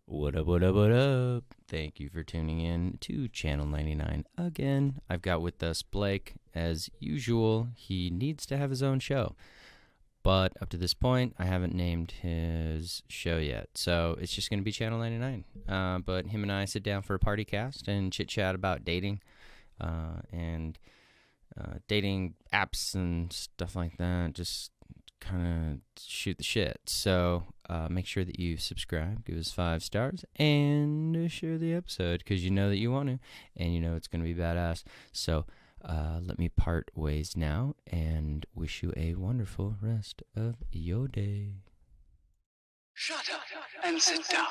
What up, what up, what up? Thank you for tuning in to Channel 99 again. I've got with us Blake. As usual, he needs to have his own show. But up to this point, I haven't named his show yet. So it's just going to be Channel 99. But him and I sit down for a party cast and chit-chat about dating and dating apps and stuff like that. Just kind of shoot the shit. So make sure that you subscribe, give us 5 stars, and share the episode because you know that you want to, and you know it's going to be badass. So let me part ways now and wish you a wonderful rest of your day. Shut up and sit down.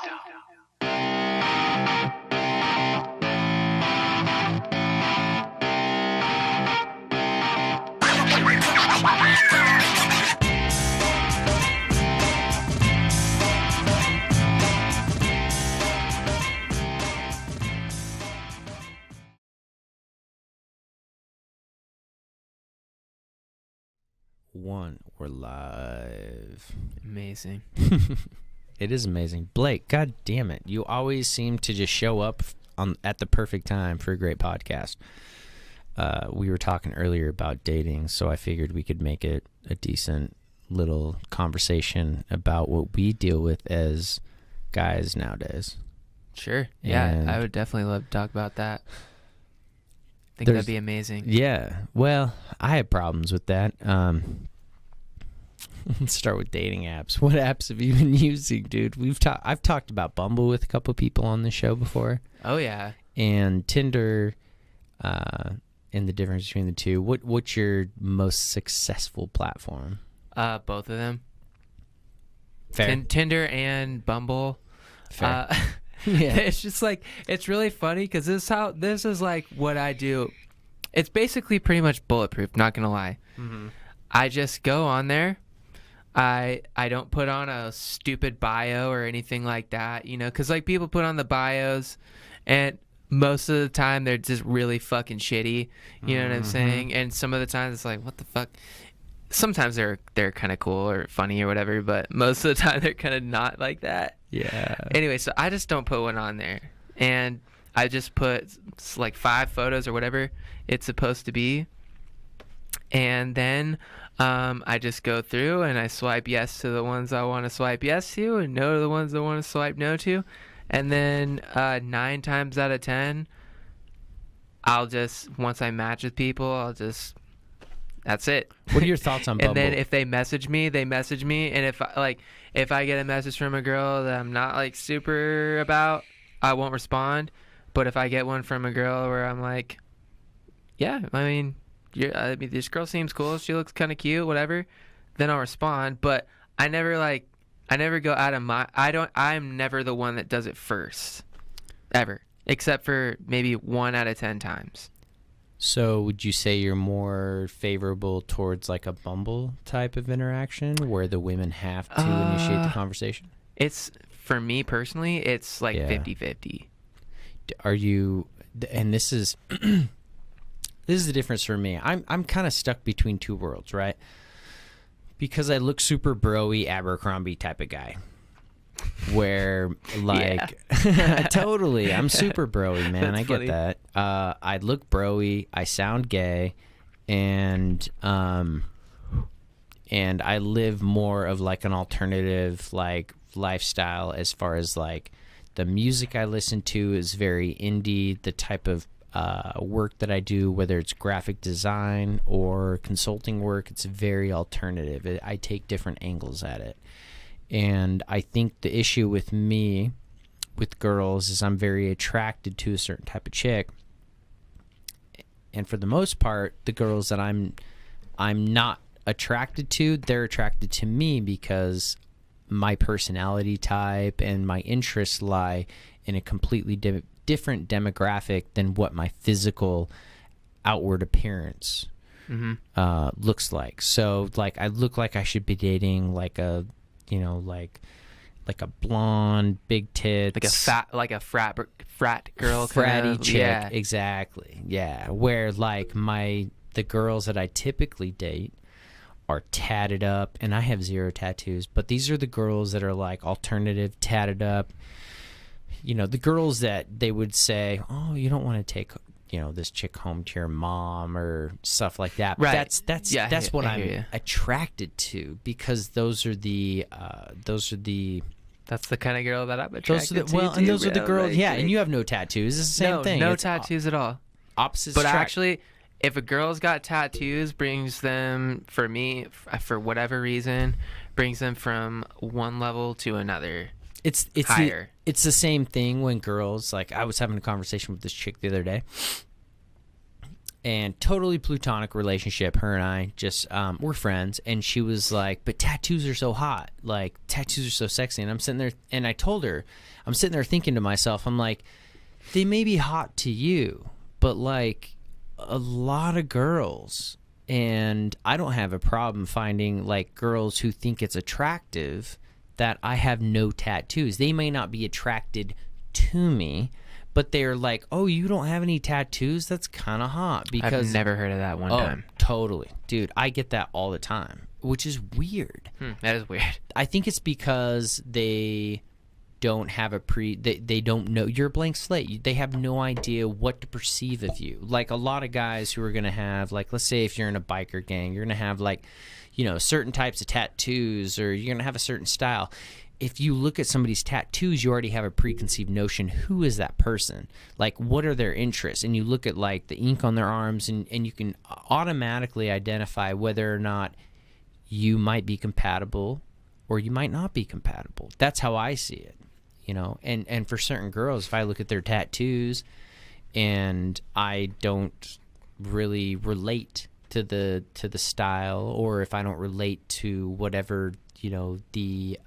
We're live. Amazing. It is amazing. Blake, god damn it. You always seem to just show up at the perfect time for a great podcast. We were talking earlier about dating, so I figured we could make it a decent little conversation about what we deal with as guys nowadays. Sure. Yeah, And I would definitely love to talk about that. I think that'd be amazing. Yeah. Well, I have problems with that. Let's start with dating apps. What apps have you been using, dude? I've talked about Bumble with a couple people on the show before, Oh, yeah. and Tinder, and the difference between the two. What's your most successful platform? Both of them. Fair. Tinder and Bumble. Fair. Yeah. It's just like, it's really funny because this is like what I do. It's basically pretty much bulletproof, not going to lie. Mm-hmm. I just go on there. I don't put on a stupid bio or anything like that, you know, because like people put on the bios and most of the time they're just really fucking shitty, you know what I'm saying? And some of the times it's like, what the fuck? Sometimes they're kind of cool or funny or whatever, but most of the time they're kind of not like that. Yeah. Anyway, so I just don't put one on there. And I just put like 5 photos or whatever it's supposed to be. And then I just go through and I swipe yes to the ones I want to swipe yes to and no to the ones I want to swipe no to. And then 9 times out of 10, once I match with people, that's it. What are your thoughts on Bumble? And then if they message me, they message me. And if I get a message from a girl that I'm not like super about, I won't respond. But if I get one from a girl where I'm like, yeah, I mean, this girl seems cool, she looks kind of cute, whatever, then I'll respond. But I never go out of I'm never the one that does it first, ever, except for maybe 1 out of 10 times. So would you say you're more favorable towards like a Bumble type of interaction where the women have to initiate the conversation? It's, for me personally, it's like Yeah. 50-50. Are you, and this is this is the difference for me. I'm kind of stuck between two worlds, right? Because I look super bro-y Abercrombie type of guy. Where like totally, I'm super bro-y, man. That's I funny. get that. I look bro-y, I sound gay, and I live more of like an alternative like lifestyle as far as like the music I listen to is very indie. The type of work that I do, whether it's graphic design or consulting work, it's very alternative. I take different angles at it. And I think the issue with me, with girls, is I'm very attracted to a certain type of chick. And for the most part, the girls that I'm not attracted to, they're attracted to me because my personality type and my interests lie in a completely different demographic than what my physical outward appearance looks like. So, like, I look like I should be dating like a, you know, like a blonde, big tits, like a frat girl, fratty chick. Yeah. Exactly. Yeah. Where like the girls that I typically date are tatted up, and I have 0 tattoos, but these are the girls that are like alternative, tatted up, the girls that they would say, oh, you don't want to take this chick home to your mom or stuff like that. Right. That's what I hear I'm you. attracted to, because those are the That's the kind of girl that I'm attracted to. and those are the bro. girls. Like, Yeah, and you have no tattoos. It's the same thing. No It's tattoos at all. Opposites But attract. actually, if a girl's got tattoos, brings them, for me, for whatever reason, brings them from one level to another. It's higher. It's the same thing when girls, like, I was having a conversation with this chick the other day, and totally platonic relationship. Her and I just we're friends, and she was like, "But tattoos are so hot. Like, tattoos are so sexy." And I'm sitting there, and I told her, I'm sitting there thinking to myself, I'm like, they may be hot to you, but like a lot of girls, and I don't have a problem finding like girls who think it's attractive that I have no tattoos. They may not be attracted to me, but they're like, oh, you don't have any tattoos? That's kind of hot. Because I've never heard of that one time. Totally. Dude, I get that all the time, which is weird. That is weird. I think it's because they don't have they don't know. You're a blank slate. They have no idea what to perceive of you. Like a lot of guys who are going to have, like, let's say if you're in a biker gang, you're going to have like, certain types of tattoos, or you're going to have a certain style. If you look at somebody's tattoos, you already have a preconceived notion. Who is that person? Like, what are their interests? And you look at like the ink on their arms, and you can automatically identify whether or not you might be compatible or you might not be compatible. That's how I see it, and for certain girls, if I look at their tattoos and I don't really relate to the style, or if I don't relate to whatever, the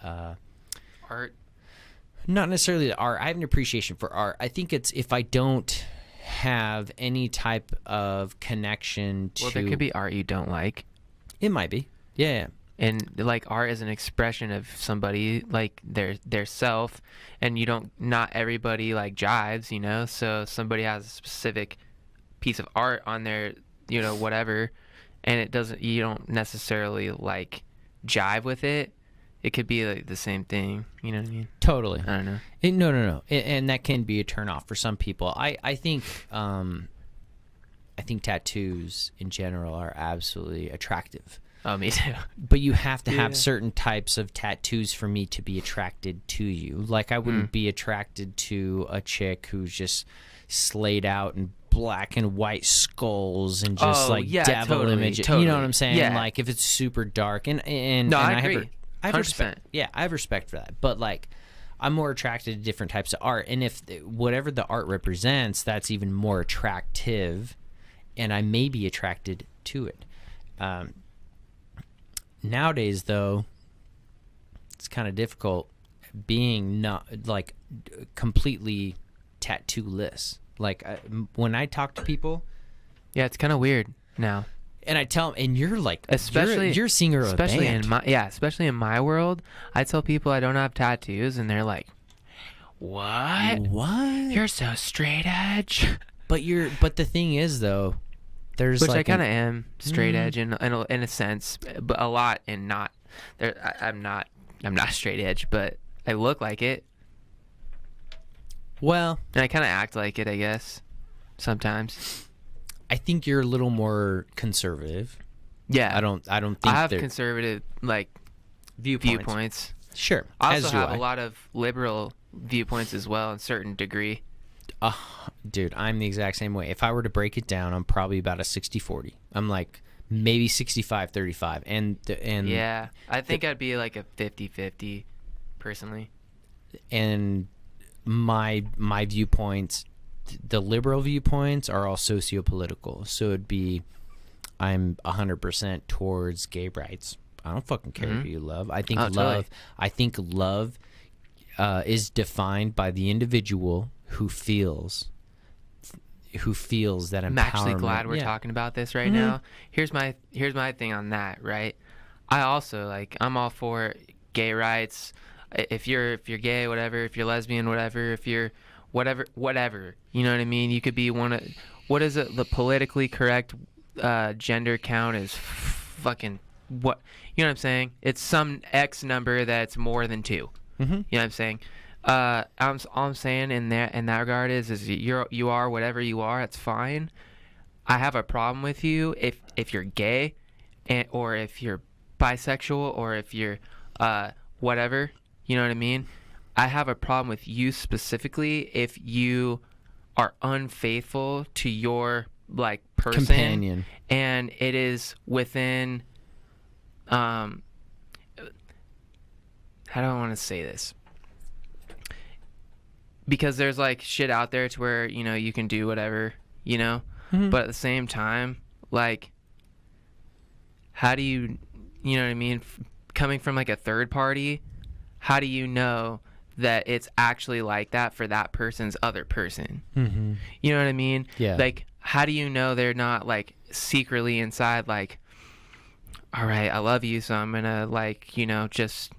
Art. not necessarily the art. I have an appreciation for art. I think it's if I don't have any type of connection to. Well, there could be art you don't like. It might be. Yeah. And like art is an expression of somebody, like their self, and not everybody like jives, so somebody has a specific piece of art on their, whatever, and you don't necessarily like jive with it. It could be like the same thing, you know what I mean? Totally. I don't know. No. And that can be a turnoff for some people. I think tattoos in general are absolutely attractive. Oh, me too. But you have to have Yeah. certain types of tattoos for me to be attracted to you. Like, I wouldn't be attracted to a chick who's just slayed out in black and white skulls and just devil totally, images. totally. You know what I'm saying? Yeah. Like, if it's super dark and No, and I have agree. I have 100%. respect. Yeah, I have respect for that. But like, I'm more attracted to different types of art, and if whatever the art represents, that's even more attractive, and I may be attracted to it. Nowadays, though, it's kind of difficult being not like completely tattoo-less. Like when I talk to people, Yeah, it's kind of weird now. and I tell them, and you're like, Especially you're a singer of a especially band. especially in my world, I tell people I don't have tattoos, and they're like, "What? What? You're so straight edge." But the thing is, though, there's Which like I kind of am straight edge in a sense, but a lot and not. I'm not straight edge, but I look like it, well, and I kind of act like it, I guess, sometimes. I think you're a little more conservative. Yeah, I don't think I have they're conservative viewpoints. Sure. I as also do have I. a lot of liberal viewpoints as well, in a certain degree. Dude, I'm the exact same way. If I were to break it down, I'm probably about a 60-40. I'm like maybe 65-35. And Yeah, I think I'd be like a 50-50 personally. and my viewpoints, the liberal viewpoints are all socio-political. So it'd be I'm 100% towards gay rights. I don't fucking care who you love. I think Totally. love is defined by the individual who feels that empowerment. I'm actually glad we're Yeah. talking about this right now. Here's my thing on that, right? I also I'm all for gay rights. If you're gay, whatever, if you're lesbian, whatever, if you're whatever, you know what I mean? You could be what is it, the politically correct gender count is fucking what, you know what I'm saying? It's some X number that's more than 2. You know what I'm saying? All I'm saying in that regard is you are whatever you are. It's fine. I have a problem with you if you're gay, or if you're bisexual, or if you're whatever. You know what I mean? I have a problem with you specifically if you are unfaithful to your like person, Companion. and it is within how do I want to say this? Because there's like shit out there to where, you know, you can do whatever, you know, but at the same time, like, how do you know what I mean? Coming from like a third party, how do you know that it's actually like that for that person's other person? Mm-hmm. You know what I mean? Yeah. Like, how do you know they're not like secretly inside like, all right, I love you, so I'm gonna like, you know, just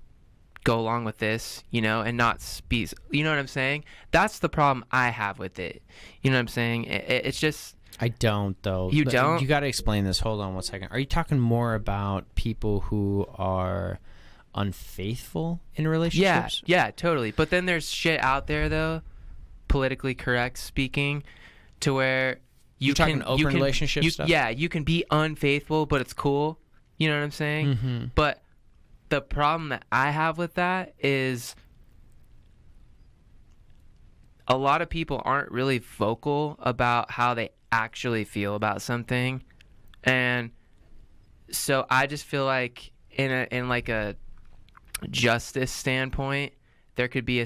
go along with this, you know, and not speak. You know what I'm saying? That's the problem I have with it. You know what I'm saying? It's just. I don't, though. You don't? You got to explain this. Hold on one second. Are you talking more about people who are unfaithful in relationships? Yeah, totally. But then there's shit out there, though, politically correct speaking, to where You're talking open relationship stuff? Yeah, you can be unfaithful, but it's cool. You know what I'm saying? Mm-hmm. But the problem that I have with that is a lot of people aren't really vocal about how they actually feel about something. And so I just feel like in like a justice standpoint, there could be a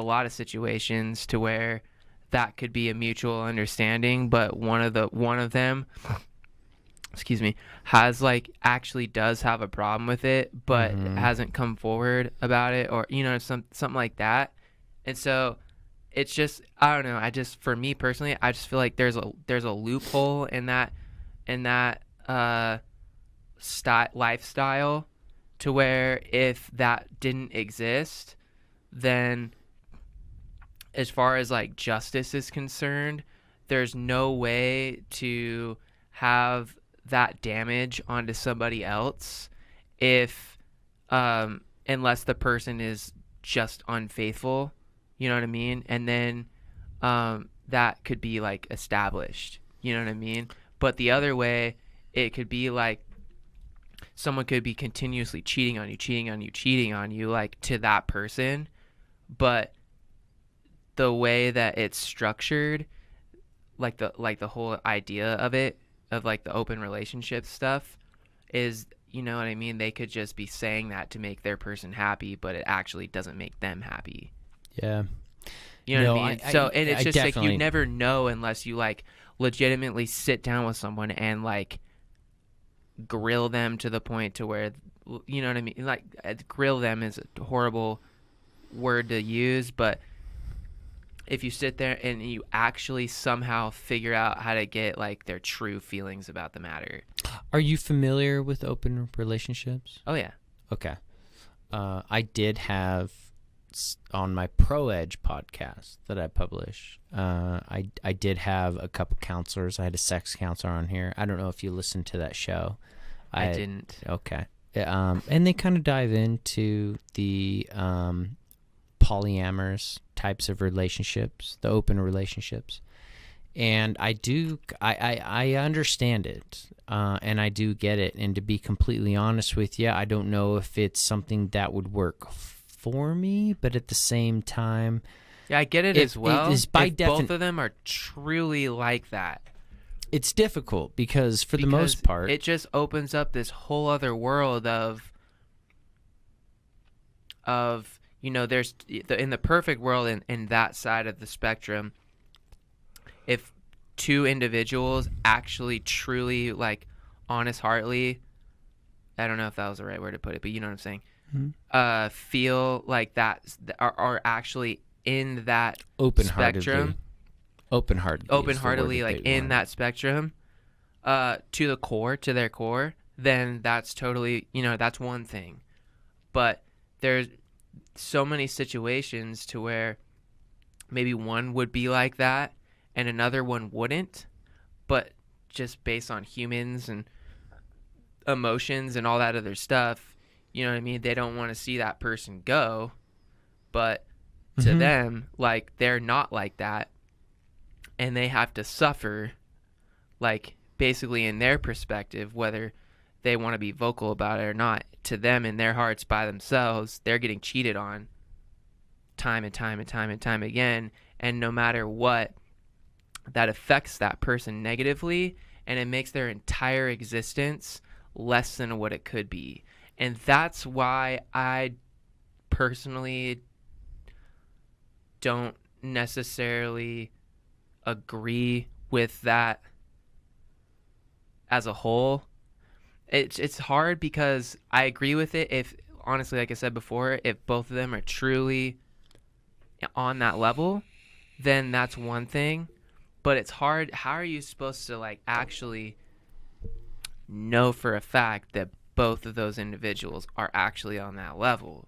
lot of situations to where that could be a mutual understanding, but one of them excuse me, has like actually does have a problem with it, but hasn't come forward about it, or you know, something like that. And so it's just, I don't know, for me personally, I just feel like there's a loophole in that lifestyle, to where if that didn't exist, then as far as like justice is concerned, there's no way to have that damage onto somebody else if unless the person is just unfaithful, you know what I mean? And then that could be like established, you know what I mean? But the other way, it could be like someone could be continuously cheating on you like to that person, but the way that it's structured, like the whole idea of it, of like the open relationship stuff, is, you know what I mean, they could just be saying that to make their person happy, but it actually doesn't make them happy. Yeah. You know what I mean? And it's just definitely... like, you never know unless you like legitimately sit down with someone and like grill them to the point to where, you know what I mean? Like, grill them is a horrible word to use, but if you sit there and you actually somehow figure out how to get like their true feelings about the matter. Are you familiar with open relationships? Oh yeah. Okay. I did have on my Pro Edge podcast that I publish. I did have a couple counselors. I had a sex counselor on here. I don't know if you listened to that show. I didn't. Okay. And they kind of dive into the polyamorous types of relationships, the open relationships. And I understand it, and I do get it. And to be completely honest with you, I don't know if it's something that would work for me, but at the same time, yeah, I get it as well. It is by both of them are truly like that. It's difficult because the most part, it just opens up this whole other world of you know, there's in the perfect world in that side of the spectrum, if two individuals actually truly like honest heartedly, I don't know if that was the right word to put it, but you know what I'm saying, feel like that are actually in that spectrum, open-heartedly, like in that spectrum, to their core, then that's totally, you know, that's one thing. But there's so many situations to where maybe one would be like that and another one wouldn't, but just based on humans and emotions and all that other stuff, you know what I mean, they don't want to see that person go, but to Mhm. them, like, they're not like that, and they have to suffer, like, basically in their perspective, whether they want to be vocal about it or not. To them, in their hearts, by themselves, they're getting cheated on time and time and time and time again, and no matter what, that affects that person negatively, and it makes their entire existence less than what it could be. And that's why I personally don't necessarily agree with that as a whole. It's hard because I agree with it if, honestly, like I said before, if both of them are truly on that level, then that's one thing. But it's hard. How are you supposed to, like, actually know for a fact that both of those individuals are actually on that level?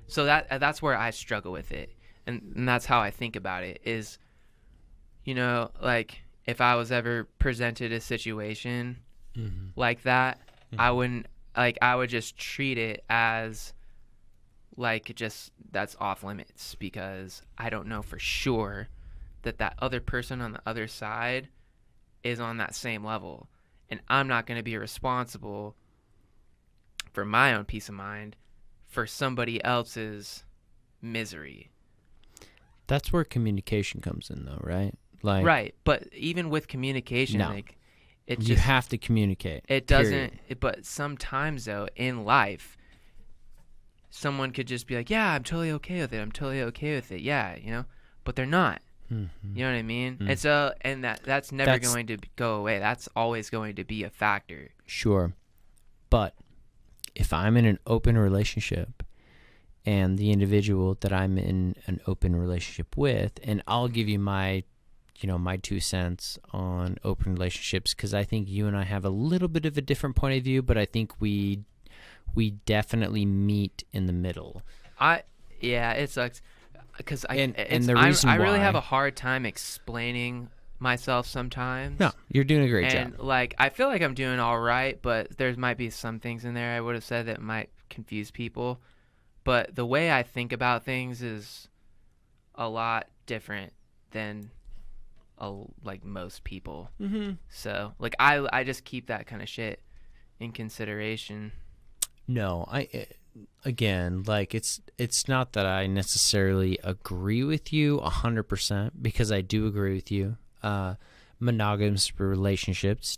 So that's where I struggle with it, and that's how I think about it. Is, like, if I was ever presented a situation like that, I wouldn't, like, I would just treat it as, like, just that's off limits, because I don't know for sure that that other person on the other side is on that same level, and I'm not going to be responsible for my own peace of mind for somebody else's misery. That's where communication comes in, though, right? Like, Right, but even with communication, No. like, it you just have to communicate. it period. doesn't. But sometimes, though, in life, someone could just be like, "Yeah, I'm totally okay with it. I'm totally okay with it." Yeah, but they're not. Mhm. You know what I mean? Mm. And so, and that's never That's- going to go away. That's always going to be a factor. Sure. But if I'm in an open relationship and the individual that I'm in an open relationship with, and I'll give you my 2 cents on open relationships, because I think you and I have a little bit of a different point of view, but I think we definitely meet in the middle. Yeah, it sucks because And the reason I really why- have a hard time explaining myself sometimes. No, you're doing a great And job. like, I feel like I'm doing all right, but there might be some things in there I would have said that might confuse people. But the way I think about things is a lot different than like most people. Mm-hmm. So like, I just keep that kind of shit in consideration. No, again, like, it's not that I necessarily agree with you 100%, because I do agree with you. Monogamous relationships,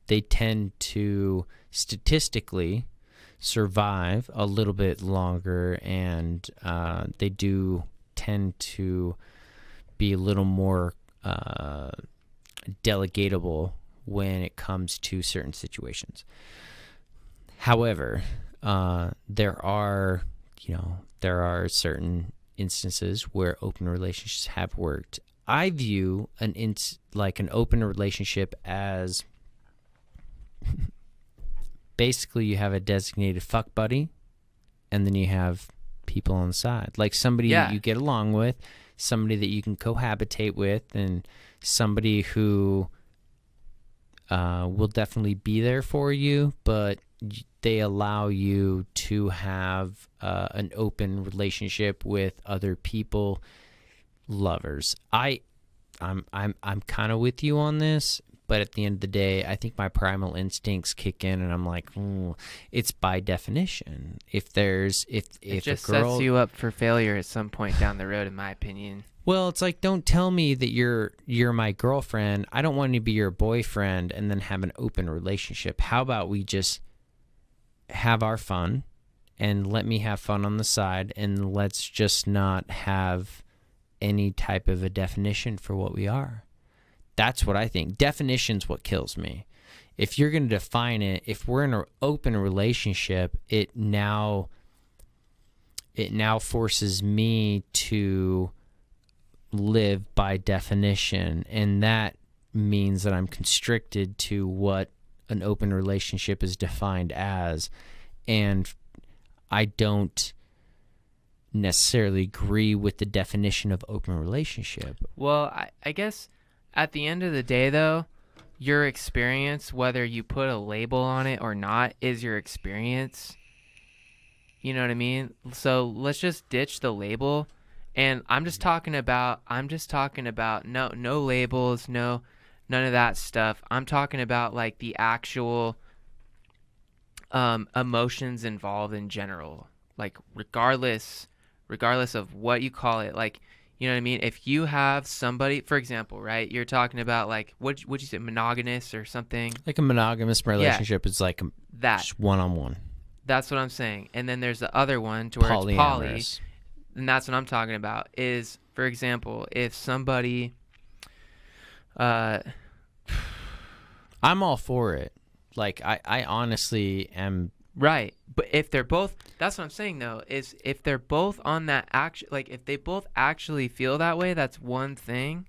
they tend to statistically survive a little bit longer, and they do tend to be a little more delegatable when it comes to certain situations. However, there are certain instances where open relationships have worked. I view an open relationship as basically you have a designated fuck buddy, and then you have people on the side, like somebody that you get along with, somebody that you can cohabitate with, and somebody who will definitely be there for you, but they allow you to have an open relationship with other people, lovers. I'm kind of with you on this, but at the end of the day, I think my primal instincts kick in, and I'm like, it's by definition. If It just a girl, sets you up for failure at some point down the road, in my opinion. well, it's like, don't tell me that you're my girlfriend. I don't want to be your boyfriend and then have an open relationship. How about we just have our fun and let me have fun on the side, and let's just not have any type of a definition for what we are. That's what I think. Definition's what kills me. If you're going to define it, if we're in an open relationship, it now forces me to live by definition, and that means that I'm constricted to what an open relationship is defined as, and I don't necessarily agree with the definition of open relationship. Well, I guess at the end of the day, though, your experience, whether you put a label on it or not, is your experience. You know what I mean? So let's just ditch the label. And I'm just talking about no labels, none of that stuff. I'm talking about like the actual emotions involved in general. Like regardless of what you call it, like, you know what I mean? If you have somebody, for example, right? You're talking about like would you say monogamous or something? Like a monogamous relationship is like That. just one-on-one. That's what I'm saying. And then there's the other one to where it's poly. Polyamorous. And that's what I'm talking about is, for example, if somebody I'm all for it. Like I honestly am. right. But if they're both, that's what I'm saying though, is if they're both on that action, like if they both actually feel that way, that's one thing.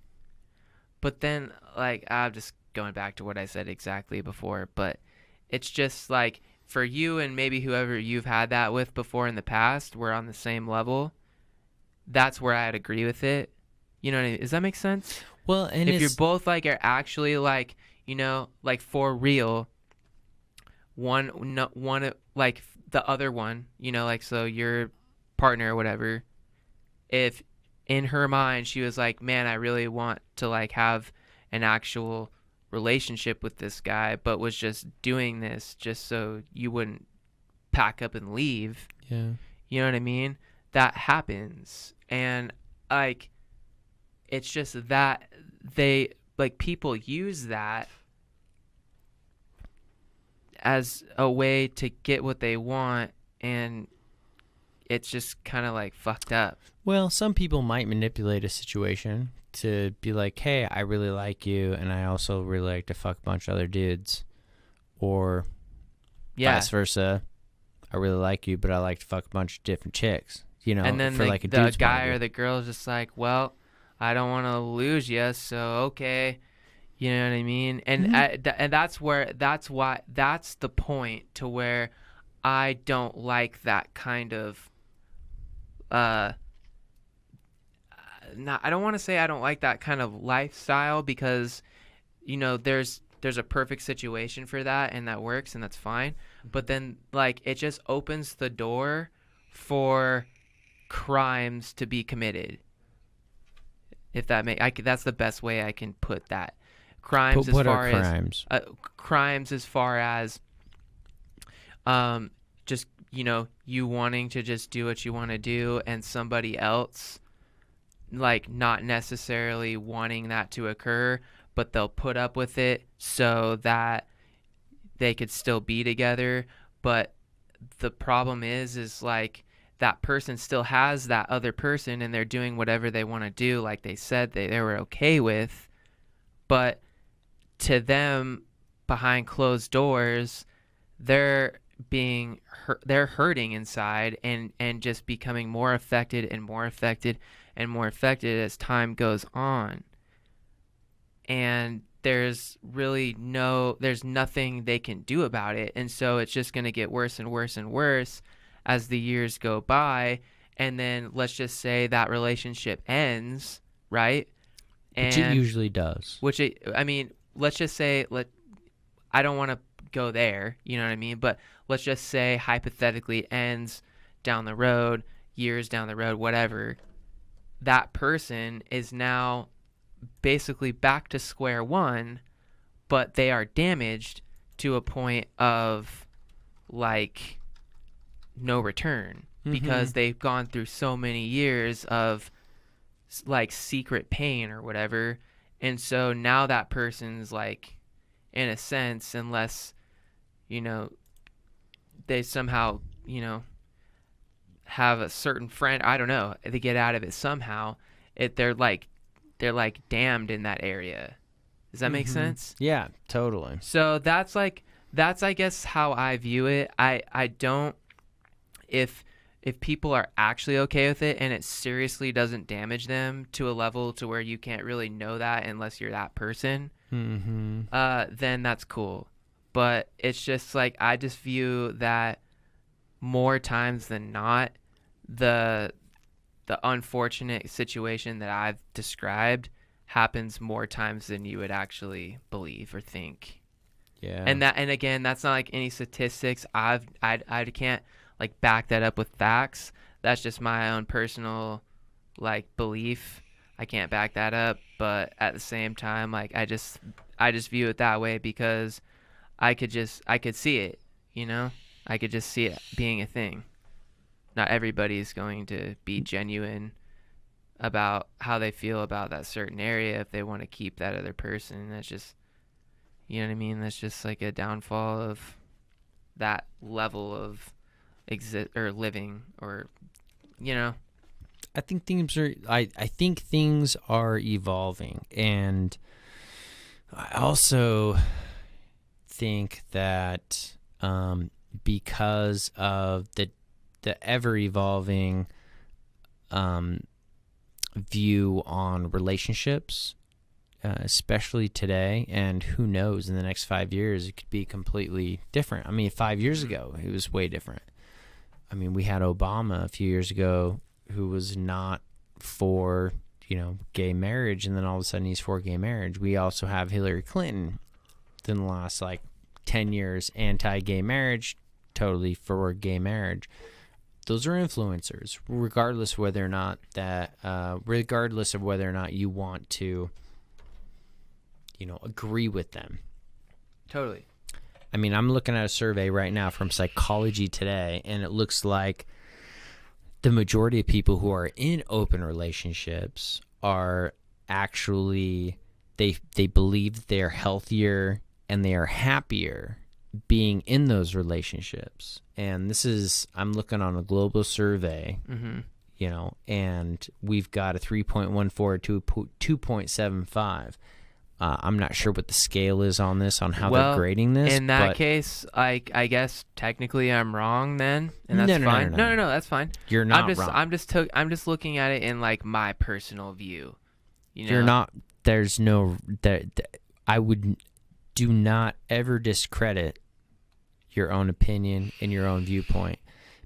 But then like I'm just going back to what I said exactly before, but it's just like for you and maybe whoever you've had that with before in the past, we're on the same level. That's where I'd agree with it. You know what I mean? Does that make sense? Well, and If you're both like are actually like, you know, like for real, one like the other one, you know, like so your partner or whatever, if in her mind she was like, man, I really want to like have an actual relationship with this guy, but was just doing this just so you wouldn't pack up and leave. yeah. You know what I mean? That happens. And like it's just that they like people use that as a way to get what they want, and it's just kind of like fucked up. Well, some people might manipulate a situation to be like, hey, I really like you, and I also really like to fuck a bunch of other dudes. Or vice versa. I really like you, but I like to fuck a bunch of different chicks. You know, and then for the, like a the dude's guy point of or view. the girl is just like, well, I don't want to lose you, so okay. You know what I mean? And and that's the point to where I don't like that kind of I don't want to say I don't like that kind of lifestyle, because you know there's a perfect situation for that and that works and that's fine, but then like it just opens the door for crimes to be committed. If that that's the best way I can put that. Crimes But what as are far crimes? as crimes as far as just, you know, you wanting to just do what you want to do and somebody else like not necessarily wanting that to occur, but they'll put up with it so that they could still be together. But the problem is like that person still has that other person and they're doing whatever they want to do, like they said they were okay with, but to them behind closed doors they're being they're hurting inside and just becoming more affected and more affected and more affected as time goes on. And there's nothing they can do about it, and so it's just going to get worse and worse and worse as the years go by. And then let's just say that relationship ends, right? Which it usually does. Let's just say I don't want to go there, you know what I mean? But let's just say hypothetically ends down the road, years down the road, whatever. That person is now basically back to square one, but they are damaged to a point of like no return, because they've gone through so many years of like secret pain or whatever. And so now that person's like, in a sense, unless, you know, they somehow, you know, have a certain friend, I don't know, they get out of it somehow, they're like damned in that area. Does that make sense? Yeah, totally. So that's I guess how I view it. I don't, if people are actually okay with it and it seriously doesn't damage them to a level to where you can't really know that unless you're that person, then that's cool. But it's just like, I just view that more times than not, the unfortunate situation that I've described happens more times than you would actually believe or think. Yeah. And again, that's not like any statistics. I can't like back that up with facts. That's just my own personal like belief. I can't back that up, but at the same time, like I just view it that way because I could see it, you know? I could just see it being a thing. Not everybody's going to be genuine about how they feel about that certain area if they want to keep that other person. That's just, you know what I mean? That's just like a downfall of that level of living, or, you know. I think things are evolving, and I also think that because of the ever evolving view on relationships, especially today, and who knows, in the next 5 years it could be completely different. I mean, 5 years ago it was way different. I mean, we had Obama a few years ago who was not for, gay marriage, and then all of a sudden he's for gay marriage. We also have Hillary Clinton in the last 10 years, anti-gay marriage, totally for gay marriage. Those are influencers, regardless of whether or not you want to, agree with them. Totally. I mean, I'm looking at a survey right now from Psychology Today, and it looks like the majority of people who are in open relationships are actually, they believe they're healthier and they are happier being in those relationships. And I'm looking on a global survey, and we've got a 3.14 to 2.75. I'm not sure what the scale is on this, on how they're grading this. In that case, I guess technically I'm wrong then, and that's fine. No, that's fine. You're not wrong. I'm just looking at it in my personal view. You're not. There's no. I would do not ever discredit your own opinion and your own viewpoint,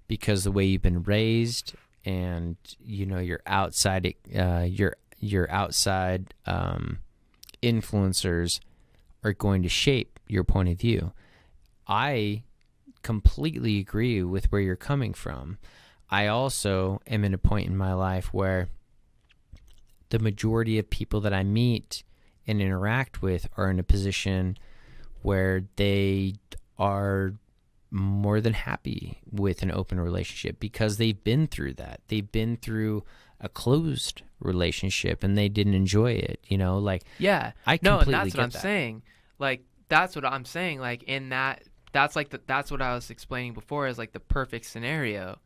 because the way you've been raised, and your outside influencers are going to shape your point of view. I completely agree with where you're coming from. I also am in a point in my life where the majority of people that I meet and interact with are in a position where they are more than happy with an open relationship, because they've been through that. They've been through a closed relationship and they didn't enjoy it, yeah. I completely no, and that's get what I'm that. saying. That's what I'm saying. In that, that's that's what I was explaining before as the perfect scenario.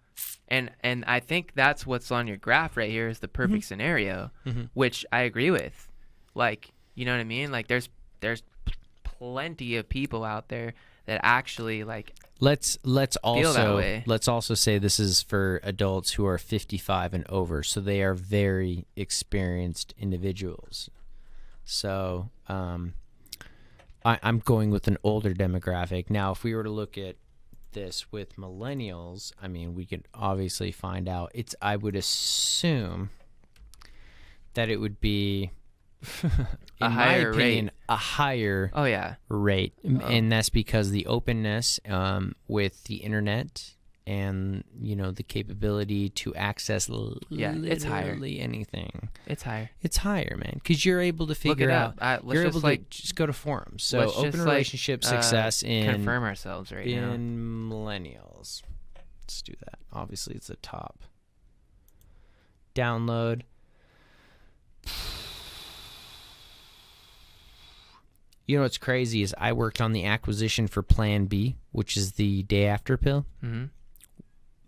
And I think that's what's on your graph right here is the perfect scenario, which I agree with. You know what I mean? There's plenty of people out there that actually Let's way. also say this is for adults who are 55 and over, so they are very experienced individuals. So I'm going with an older demographic. Now, if we were to look at this with millennials, I mean, we could obviously find out. I would assume that it would be a higher rate. A higher rate. And that's because the openness with the internet and the capability to access it's higher. literally anything. It's higher. It's higher, man, because you're able to figure out. You're able to just go to forums. So open relationship success in confirm ourselves right now in millennials. Let's do that. Obviously, it's the top. Download. What's crazy is I worked on the acquisition for Plan B, which is the day after pill. Mm-hmm.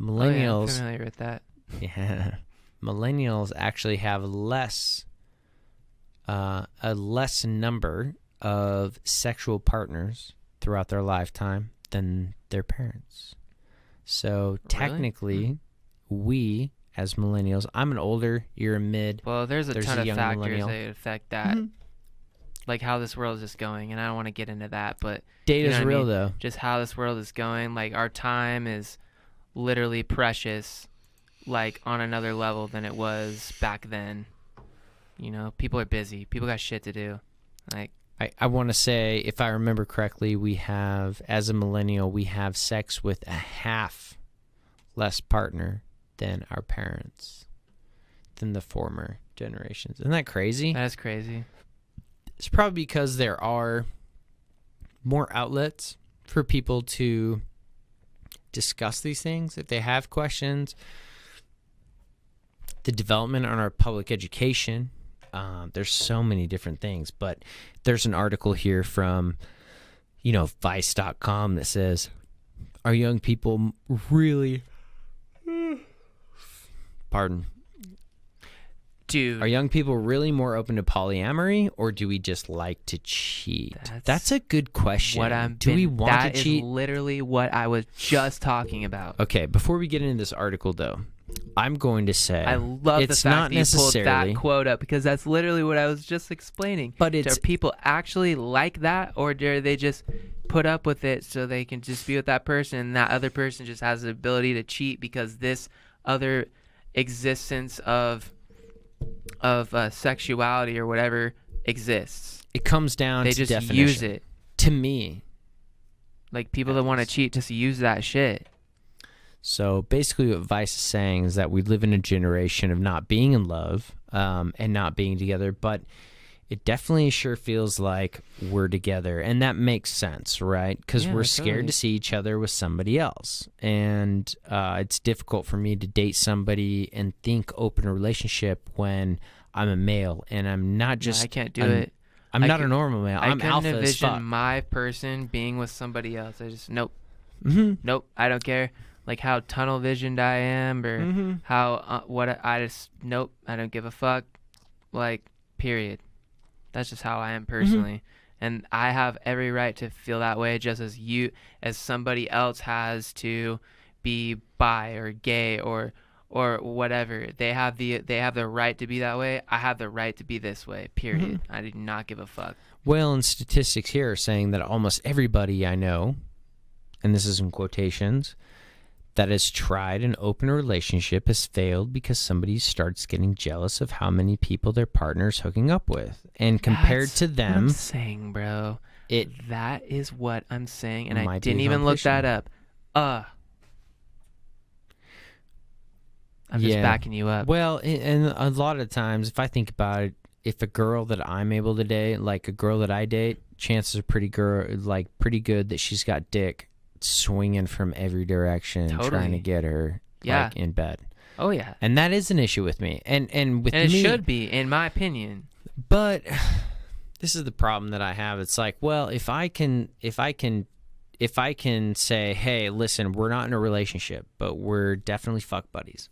Millennials, I'm familiar with that. Yeah, millennials actually have a less number of sexual partners throughout their lifetime than their parents. So technically, we as millennials, I'm an older, you're a mid. Well, there's a ton of young factors millennial that affect that. How this world is just going, and I don't want to get into that, but data's real though. Just how this world is going, our time is literally precious, on another level than it was back then. People are busy. People got shit to do. I want to say, if I remember correctly, we have, as a millennial, we have sex with a half less partner than our parents, than the former generations. Isn't that crazy? That's crazy. It's probably because there are more outlets for people to discuss these things if they have questions. The development on our public education, there's so many different things, but there's an article here from, Vice.com that says, are young people really, Dude, are young people really more open to polyamory, or do we just like to cheat? That's a good question. Do we want to cheat? That is literally what I was just talking about. Okay, before we get into this article, though, I'm going to say I love it's the not fact that you pulled necessarily that quote up, because that's literally what I was just explaining. But it's do people actually like that, or do they just put up with it so they can just be with that person, and that other person just has the ability to cheat because this other existence of sexuality or whatever exists? It comes down they to just definition. use it. To me, like people that want to cheat just use that shit. So basically what Vice is saying is that we live in a generation of not being in love and not being together, but it definitely sure feels like we're together. And that makes sense, right? Because we're scared totally. to see each other with somebody else. And it's difficult for me to date somebody and think open a relationship when I'm a male and I'm not just... I can't do it. I'm not a normal male. I'm couldn't alpha as fuck. envision my person being with somebody else. I just, nope. Mm-hmm. Nope, I don't care. Like how tunnel visioned I am, or Mm-hmm. how I just, nope, I don't give a fuck. Like, period. That's just how I am personally. And I have every right to feel that way, just as somebody else has to be bi or gay or whatever. They have the right to be that way. I have the right to be this way, period. I do not give a fuck. Well, and statistics here are saying that almost everybody I know, and this is in quotations, that has tried an open relationship has failed because somebody starts getting jealous of how many people their partner's hooking up with. And compared That's to what them, I'm saying, bro. That is what I'm saying, and I might be didn't even look that up. I'm just backing you up. Well, and a lot of times, if I think about it, if a girl that I'm able to date, like a girl that I date, chances are pretty good that she's got dick swinging from every direction, trying to get her in bed. Oh yeah, and that is an issue with me, and with me, it should be, in my opinion. But this is the problem that I have. It's like, well, if I can say, hey, listen, we're not in a relationship, but we're definitely fuck buddies,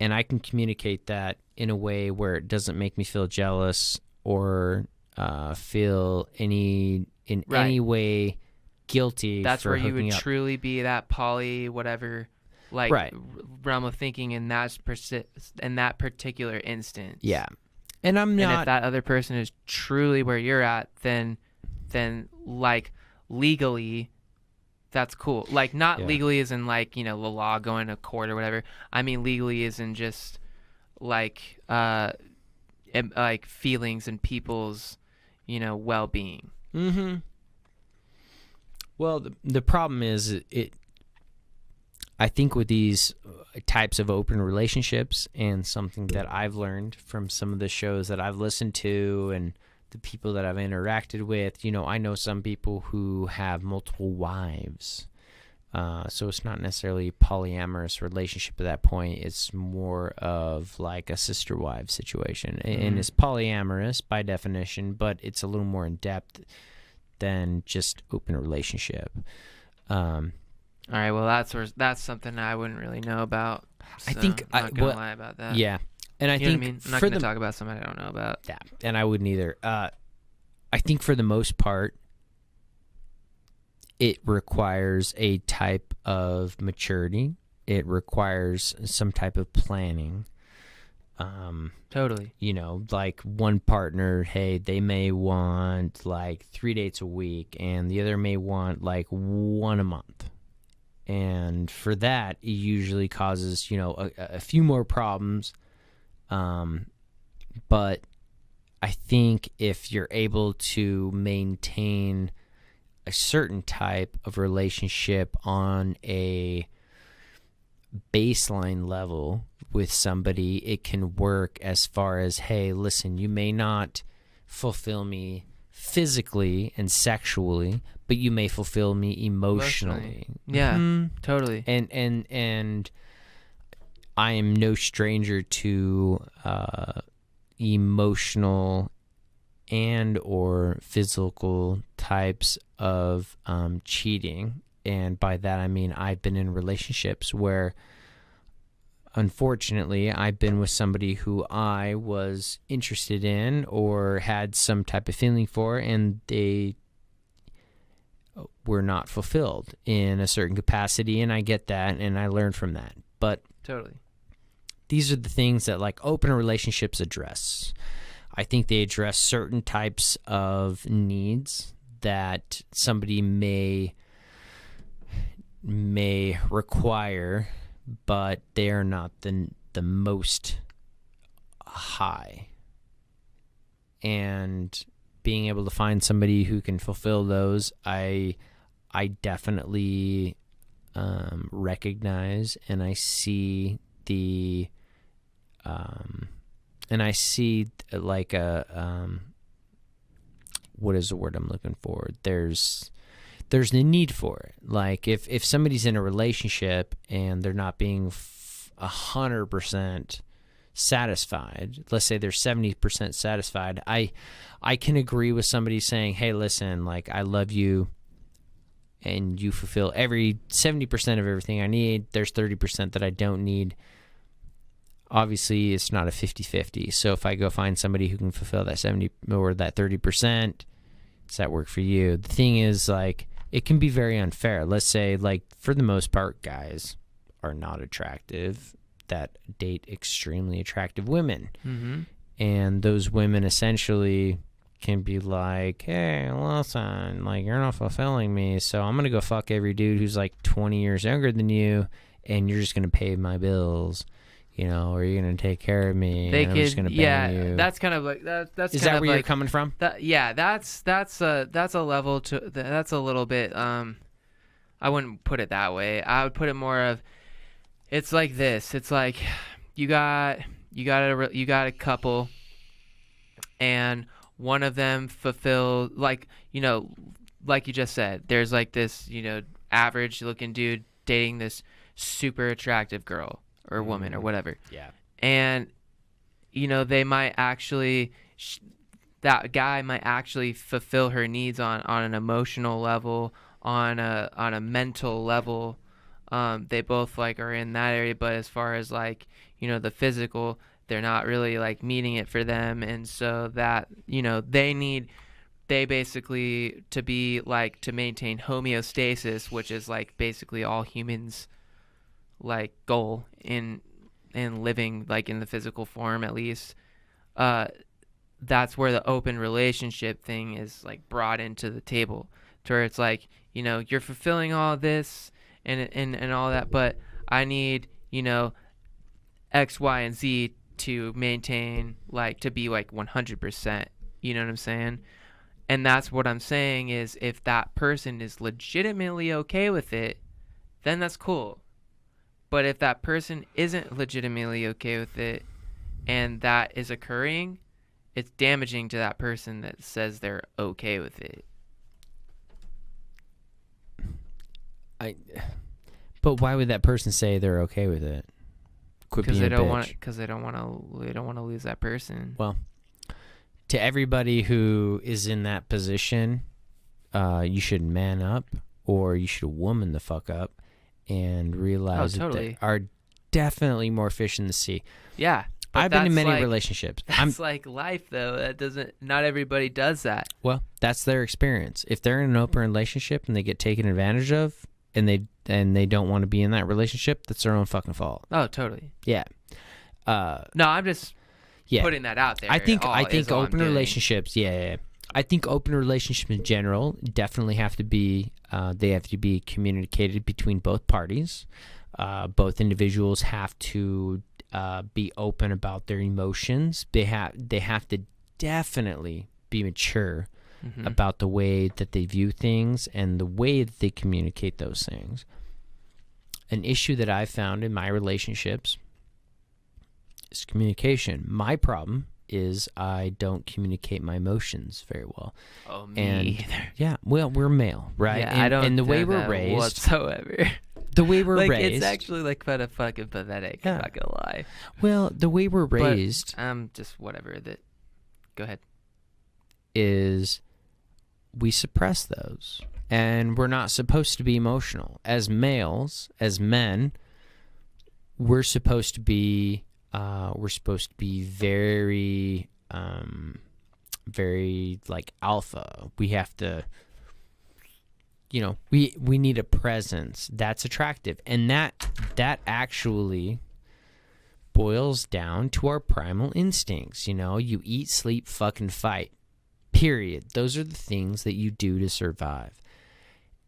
and I can communicate that in a way where it doesn't make me feel jealous or feel any way guilty. That's for where you hooking would up. truly be that poly whatever, like realm of thinking in that particular instance. Yeah, and I'm not. And if that other person is truly where you're at, then like legally, that's cool. Like not legally as in like, the law going to court or whatever. I mean legally as in just like feelings and people's well-being. Mm-hmm. Well, the problem is I think with these types of open relationships, and something that I've learned from some of the shows that I've listened to and the people that I've interacted with, I know some people who have multiple wives. So it's not necessarily a polyamorous relationship at that point. It's more of like a sister wife situation. And it's polyamorous by definition, but it's a little more in depth than just open relationship. All right, well that's something I wouldn't really know about. So I think I'm not gonna lie about that. Yeah, and I you know think what I mean? I'm not gonna talk about something I don't know about. Yeah, and I wouldn't either. I think for the most part, it requires a type of maturity. It requires some type of planning. Totally. Like one partner, hey, they may want like 3 dates a week, and the other may want like 1 a month. And for that, it usually causes, a few more problems. But I think if you're able to maintain a certain type of relationship on a baseline level with somebody, it can work as far as, hey, listen, you may not fulfill me physically and sexually, but you may fulfill me emotionally. Yeah, totally. And I am no stranger to emotional and or physical types of cheating. And by that I mean I've been in relationships where, unfortunately, I've been with somebody who I was interested in or had some type of feeling for, and they were not fulfilled in a certain capacity, and I get that, and I learned from that. But Totally. these are the things that like open relationships address. I think they address certain types of needs that somebody may require, but they are not the most high. And being able to find somebody who can fulfill those, I definitely recognize, and I see the like a what is the word I'm looking for? There's the need for it. Like if somebody's in a relationship and they're not being 100% satisfied, let's say they're 70% satisfied, I can agree with somebody saying, hey, listen, like I love you and you fulfill every 70% of everything I need. There's 30% that I don't need. Obviously, it's not a 50-50. So if I go find somebody who can fulfill that 70 or that 30%, does that work for you? The thing is, like, it can be very unfair. Let's say, like, for the most part, guys are not attractive that date extremely attractive women. Mm-hmm. And those women essentially can be like, hey, listen, like, you're not fulfilling me, so I'm going to go fuck every dude who's, like, 20 years younger than you, and you're just going to pay my bills. You know, or you're gonna take care of me. They and I'm could, just gonna bang you. That's kind of like that's. Is kind that of where like, you're coming from? That's a level to that's a little bit. I wouldn't put it that way. I would put it more of, it's like this. It's like you got a couple, and one of them fulfill, like, you know, like you just said. There's like this, you know, average looking dude dating this super attractive girl or woman or whatever. Yeah. And, you know, they might actually, that guy might actually fulfill her needs on an emotional level, on a mental level. They both like are in that area, but as far as like, you know, the physical, they're not really like meeting it for them. And so that, you know, they basically to be like, to maintain homeostasis, which is like basically all humans like goal in living, like in the physical form at least. That's where the open relationship thing is like brought into the table, to where it's like, you know, you're fulfilling all this and all that, but I need, you know, X, Y, and Z to maintain, like, to be like 100%. You know what I'm saying? And that's what I'm saying is, if that person is legitimately okay with it, then that's cool. But if that person isn't legitimately okay with it and that is occurring, it's damaging to that person that says they're okay with it. But why would that person say they're okay with it? Because they don't want to lose that person. Well, to everybody who is in that position, you should man up, or you should woman the fuck up and realize that there are definitely more fish in the sea. Yeah. I've been in many relationships. That's like life, though. Not everybody does that. Well, that's their experience. If they're in an open relationship and they get taken advantage of, and they don't want to be in that relationship, that's their own fucking fault. Oh, totally. Yeah. No, I'm just putting that out there. I think open relationships. Yeah. I think open relationships in general definitely have to be. They have to be communicated between both parties. Both individuals have to be open about their emotions. They have to definitely be mature about the way that they view things and the way that they communicate those things. An issue that I've found in my relationships is communication. My problem is I don't communicate my emotions very well. Oh, me And either. yeah, well, we're male, right? Yeah, and, I don't and the do way we're that raised, whatsoever. the way we're like, raised, it's actually like kind of fucking pathetic. Yeah. I'm not gonna lie. well, the way we're But, raised just whatever. That. Go ahead. is we suppress those, and we're not supposed to be emotional. As males, as men, we're supposed to be very, very like alpha. We have to, we need a presence that's attractive, and that actually boils down to our primal instincts. You eat, sleep, fucking fight. Period. Those are the things that you do to survive.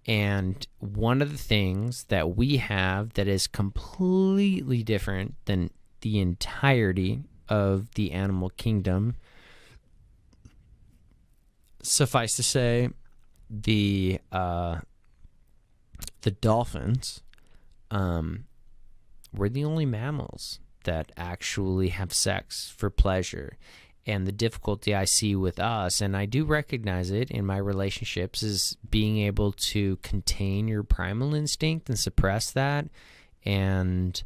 And one of the things that we have that is completely different than the entirety of the animal kingdom, suffice to say, the dolphins, we're the only mammals that actually have sex for pleasure. And the difficulty I see with us, and I do recognize it in my relationships, is being able to contain your primal instinct and suppress that, and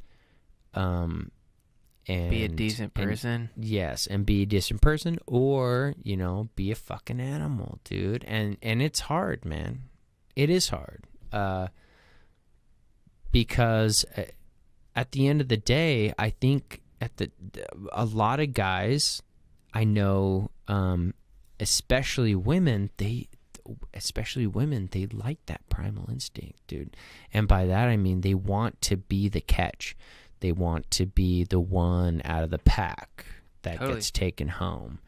Be a decent person. Yes, and be a decent person, or be a fucking animal, dude. And it's hard, man. It is hard, because at the end of the day, I think a lot of guys I know, especially women, they like that primal instinct, dude. And by that I mean they want to be the catch. They want to be the one out of the pack that gets taken home,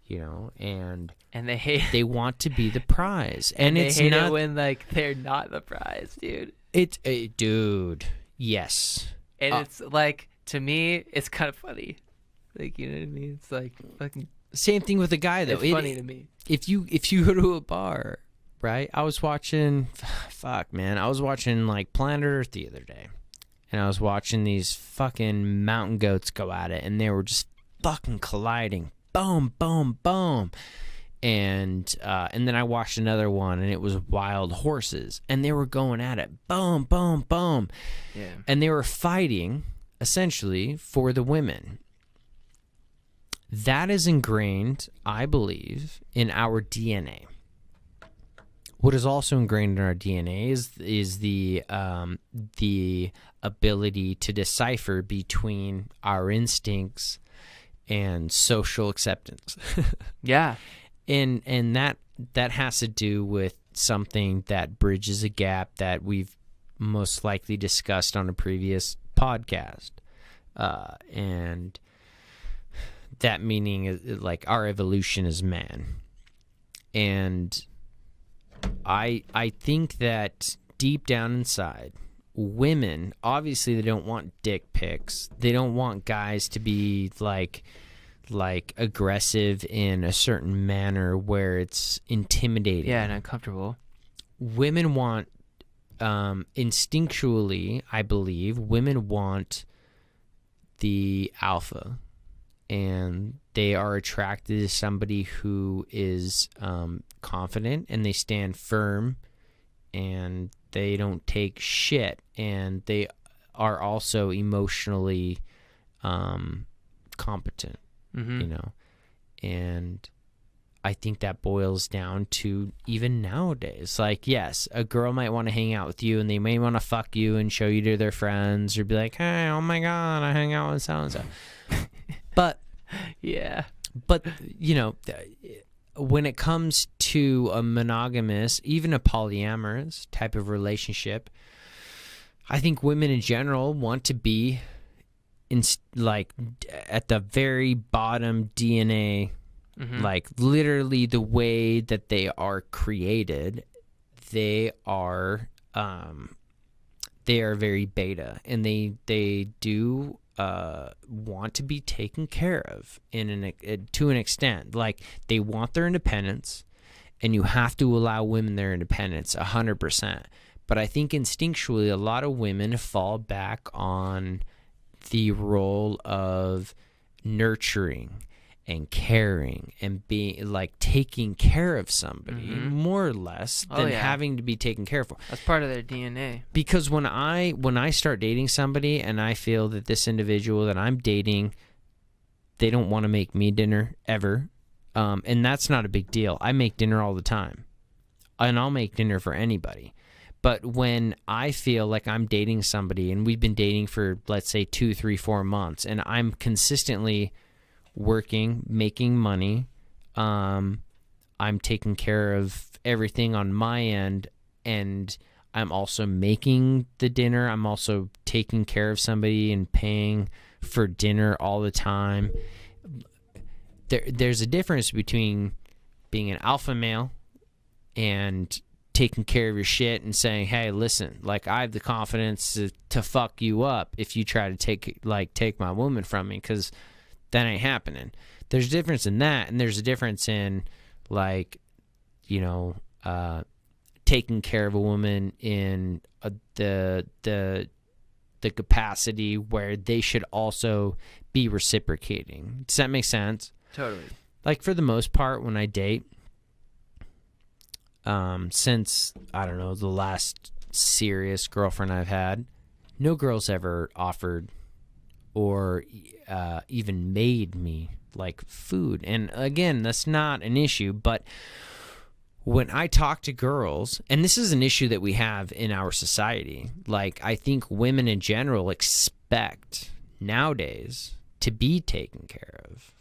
and they want to be the prize. And they it's hate not it when they're not the prize, dude. Dude, yes. And it's like, to me, it's kind of funny. Like, you know what I mean? It's like fucking. Same thing with a guy, though. It's funny to me. If you go to a bar, right? I was watching, I was watching like Planet Earth the other day, and I was watching these fucking mountain goats go at it, and they were just fucking colliding, boom, boom, boom. And then I watched another one, and it was wild horses, and they were going at it, boom, boom, boom. Yeah. And they were fighting essentially for the women. That is ingrained, I believe, in our DNA. What is also ingrained in our DNA is the ability to decipher between our instincts and social acceptance. Yeah. And that has to do with something that bridges a gap that we've most likely discussed on a previous podcast, and that meaning is like our evolution as man. And I think that deep down inside, women, obviously they don't want dick pics. They don't want guys to be like aggressive in a certain manner where it's intimidating. Yeah, and uncomfortable. Women want, instinctually, I believe, women want the alpha. And they are attracted to somebody who is confident, and they stand firm, and they don't take shit, and they are also emotionally competent, and I think that boils down to even nowadays. Like, yes, a girl might want to hang out with you, and they may want to fuck you and show you to their friends, or be like, hey, oh my God, I hang out with so-and-so. But yeah, when it comes to a monogamous, even a polyamorous type of relationship, I think women in general want to be at the very bottom DNA, like literally the way that they are created. They are very beta, and they do want to be taken care of to an extent. Like, they want their independence, and you have to allow women their independence 100%. But I think instinctually a lot of women fall back on the role of nurturing and caring and being like taking care of somebody more or less than having to be taken care of. That's part of their DNA. Because when I start dating somebody and I feel that this individual that I'm dating, they don't want to make me dinner ever, and that's not a big deal. I make dinner all the time, and I'll make dinner for anybody. But when I feel like I'm dating somebody and we've been dating for, let's say, 2, 3, 4 months, and I'm consistently working, making money, I'm taking care of everything on my end, and I'm also making the dinner. I'm also taking care of somebody and paying for dinner all the time. There's a difference between being an alpha male and taking care of your shit and saying, hey, listen, like, I have the confidence to fuck you up if you try to take my woman from me, because that ain't happening. There's a difference in that, and there's a difference in, like, you know, taking care of a woman in the capacity where they should also be reciprocating. Does that make sense? Totally. Like, for the most part, when I date, since, I don't know, the last serious girlfriend I've had, no girl's ever offered or even made me, like, food. And again, that's not an issue, but when I talk to girls, and this is an issue that we have in our society, like, I think women in general expect nowadays to be taken care of.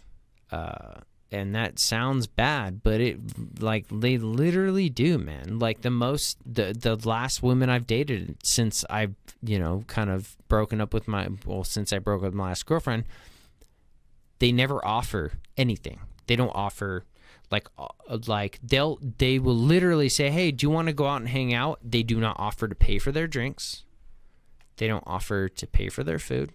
And that sounds bad, but it, like, they literally do, man. Like, the last women I've dated since I've, you know, kind of broken up with since I broke up with my last girlfriend, they never offer anything. They don't offer, like they will literally say, hey, do you want to go out and hang out? They do not offer to pay for their drinks. They don't offer to pay for their food.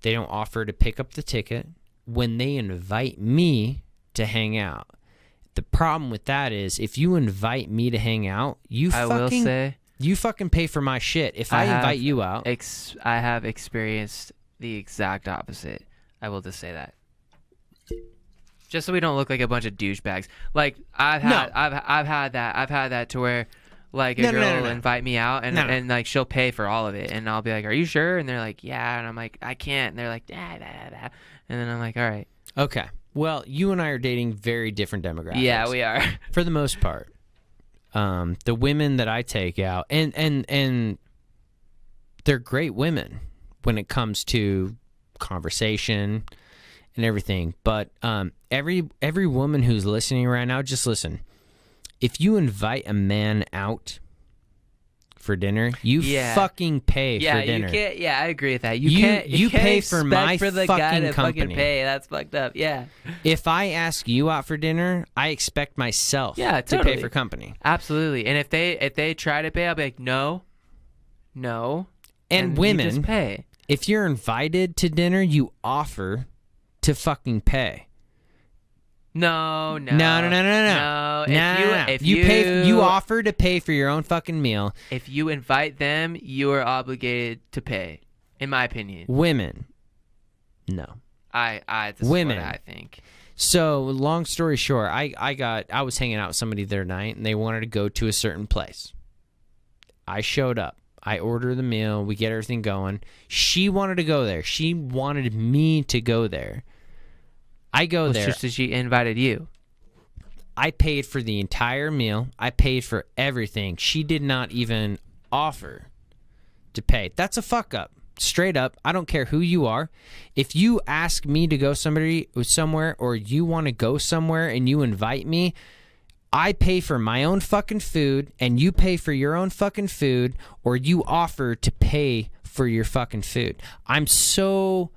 They don't offer to pick up the ticket when they invite me to hang out. The problem with that is, if you invite me to hang out, you fucking pay for my shit. If I invite you out, I have experienced the exact opposite. I will just say that, just so we don't look like a bunch of douchebags. Like, I've had that to where, like, a girl will invite me out and like, she'll pay for all of it, and I'll be like, are you sure? And they're like, yeah, and I'm like, I can't, and they're like, da. And then I'm like, all right. Okay. Well, you and I are dating very different demographics. Yeah, we are. For the most part. The women that I take out, and they're great women when it comes to conversation and everything. But every woman who's listening right now, just listen. If you invite a man out for dinner, you fucking pay for dinner. You can't, I agree with that. You can't pay for my for the fucking guy to company. Fucking pay. That's fucked up. Yeah. If I ask you out for dinner, I expect myself to pay for company. Absolutely. And if they try to pay, I'll be like, no. And women, you just pay. If you're invited to dinner, you offer to fucking pay. No. If you offer to pay for your own fucking meal. If you invite them, you are obligated to pay, in my opinion. Women, no. This women, is what I think. So, long story short, I was hanging out with somebody the other night, and they wanted to go to a certain place. I showed up. I order the meal. We get everything going. She wanted to go there. She wanted me to go there. I go there. So she invited you. I paid for the entire meal. I paid for everything. She did not even offer to pay. That's a fuck up. Straight up. I don't care who you are. If you ask me to go somewhere, or you want to go somewhere and you invite me, I pay for my own fucking food and you pay for your own fucking food, or you offer to pay for your fucking food. I'm so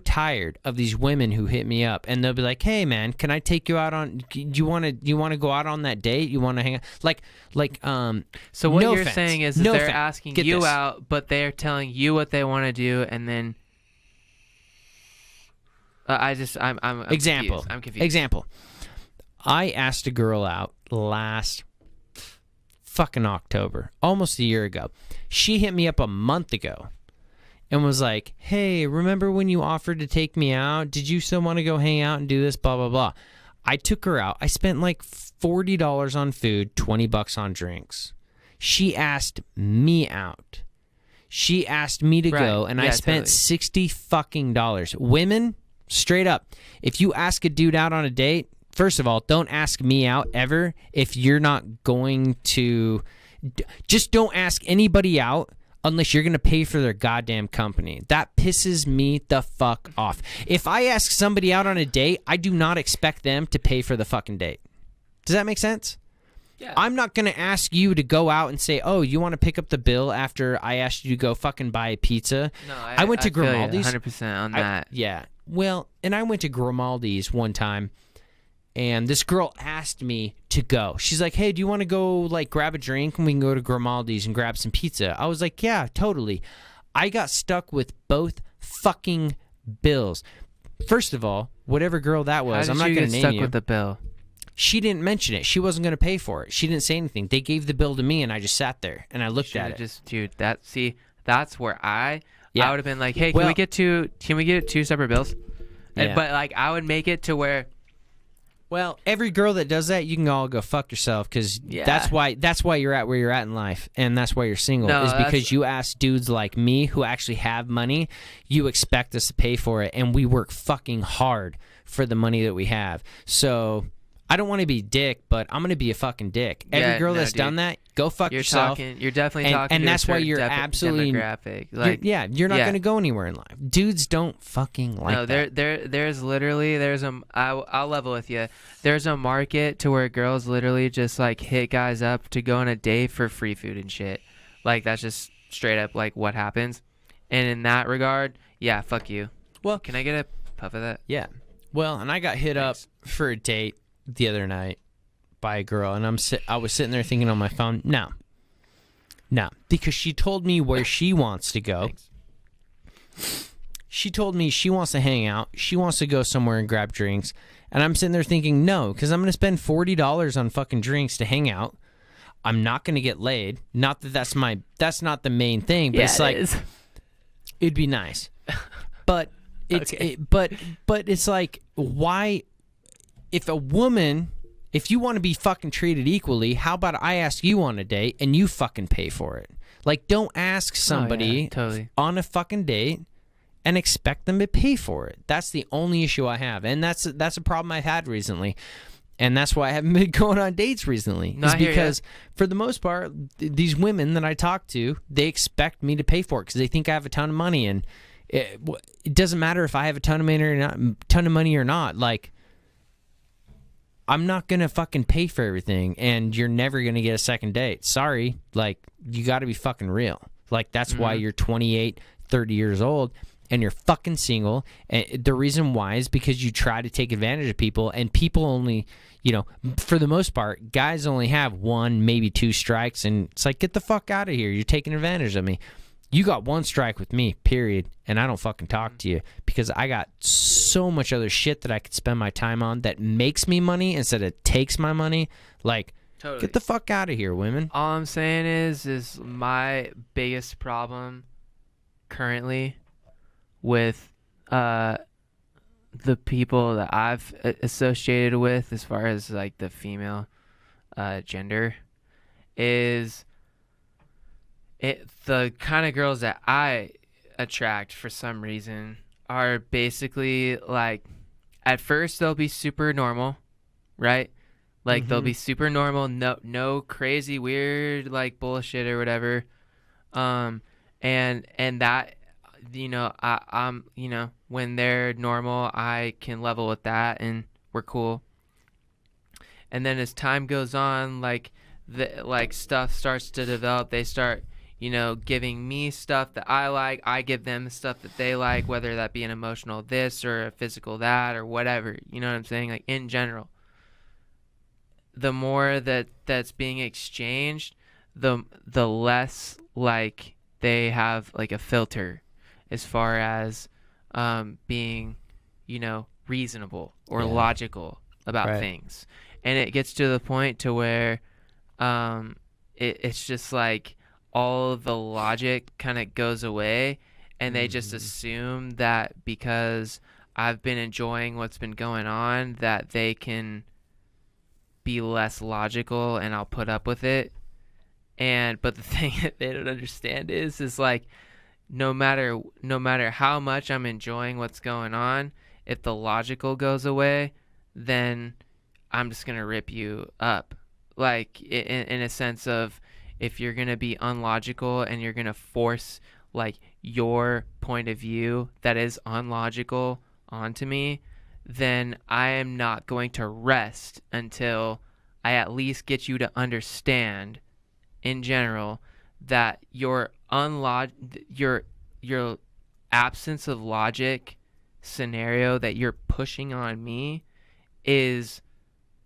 tired of these women who hit me up and they'll be like, "Hey man, can I take you out on? Do you want to go out on that date? You want to hang out?" So what no you're offense. saying is No they're offense. asking Get you this. out, but they're telling you what they want to do, and then I'm Example. confused. Example. I asked a girl out last fucking October, almost a year ago. She hit me up a month ago and was like, hey, remember when you offered to take me out? Did you still want to go hang out and do this, blah, blah, blah. I took her out. I spent like $40 on food, $20 on drinks. She asked me out. She asked me to go, and I spent $60 fucking dollars. Women, straight up, if you ask a dude out on a date, first of all, don't ask me out ever if you're not going to. Just don't ask anybody out unless you're going to pay for their goddamn company. That pisses me the fuck off. If I ask somebody out on a date, I do not expect them to pay for the fucking date. Does that make sense? Yeah. I'm not going to ask you to go out and say, oh, you want to pick up the bill after I asked you to go fucking buy a pizza? No, I went to Grimaldi's. 100% on that. Yeah. Well, and I went to Grimaldi's one time, and this girl asked me to go. She's like, hey, do you want to go, like, grab a drink and we can go to Grimaldi's and grab some pizza? I was like, yeah, totally. I got stuck with both fucking bills. First of all, whatever girl that was, I'm not going to name you. How did you get stuck with the bill? She didn't mention it. She wasn't going to pay for it. She didn't say anything. They gave the bill to me, and I just sat there, and I looked at it. Dude, that's where I would have been like, hey, can we get two separate bills? Yeah. But, like, I would make it to where. Well, every girl that does that, you can all go fuck yourself, because that's why you're at where you're at in life, and that's why you're single, is because you ask dudes like me who actually have money, you expect us to pay for it, and we work fucking hard for the money that we have. So I don't want to be a dick, but I'm going to be a fucking dick. Every girl that's done that, go fuck yourself. You're definitely talking and to that's a why you're absolutely demographic. Like, you're not going to go anywhere in life. Dudes don't fucking like that. There's literally I'll level with you. There's a market to where girls literally just like hit guys up to go on a date for free food and shit. Like, that's just straight up like what happens. And in that regard, yeah, fuck you. Well, can I get a puff of that? Yeah. Well, and I got hit up for a date the other night by a girl, and I was sitting there thinking on my phone, no, because she told me where she wants to go. She told me she wants to hang out, she wants to go somewhere and grab drinks, and I'm sitting there thinking, no, because I'm going to spend $40 on fucking drinks to hang out. I'm not going to get laid. Not that that's not the main thing, but it's like, it'd be nice, but it's but it's like, why? If you want to be fucking treated equally, how about I ask you on a date and you fucking pay for it? Like, don't ask somebody on a fucking date and expect them to pay for it. That's the only issue I have, and that's a problem I've had recently, and that's why I haven't been going on dates recently. Is because for the most part, these women that I talk to, they expect me to pay for it because they think I have a ton of money, and it doesn't matter if I have a ton of money or not. Like, I'm not going to fucking pay for everything, and you're never going to get a second date. Sorry. Like, you got to be fucking real. Like, that's why you're 28, 30 years old, and you're fucking single. And the reason why is because you try to take advantage of people, and people only, for the most part, guys only have one, maybe two strikes, and it's like, get the fuck out of here. You're taking advantage of me. You got one strike with me, period, and I don't fucking talk to you because I got so much other shit that I could spend my time on that makes me money instead of takes my money. Like, get the fuck out of here, women. All I'm saying is my biggest problem currently with the people that I've associated with as far as, like, the female gender is the kind of girls that I attract for some reason are basically like, at first they'll be super normal, right? Like, they'll be super normal, no crazy weird like bullshit or whatever, and that, I'm when they're normal, I can level with that and we're cool. And then as time goes on, like stuff starts to develop, they start giving me stuff that I like. I give them stuff that they like, whether that be an emotional this or a physical that or whatever. You know what I'm saying? Like, in general, the more that's being exchanged, the less like they have like a filter as far as being reasonable or logical about things. and it gets to the point to where it's just like all the logic kind of goes away, and they just assume that because I've been enjoying what's been going on that they can be less logical and I'll put up with it. But the thing that they don't understand is like no matter how much I'm enjoying what's going on, if the logical goes away, then I'm just going to rip you up. Like in a sense of, if you're going to be unlogical and you're going to force like your point of view that is unlogical onto me, then I am not going to rest until I at least get you to understand in general that your absence of logic scenario that you're pushing on me is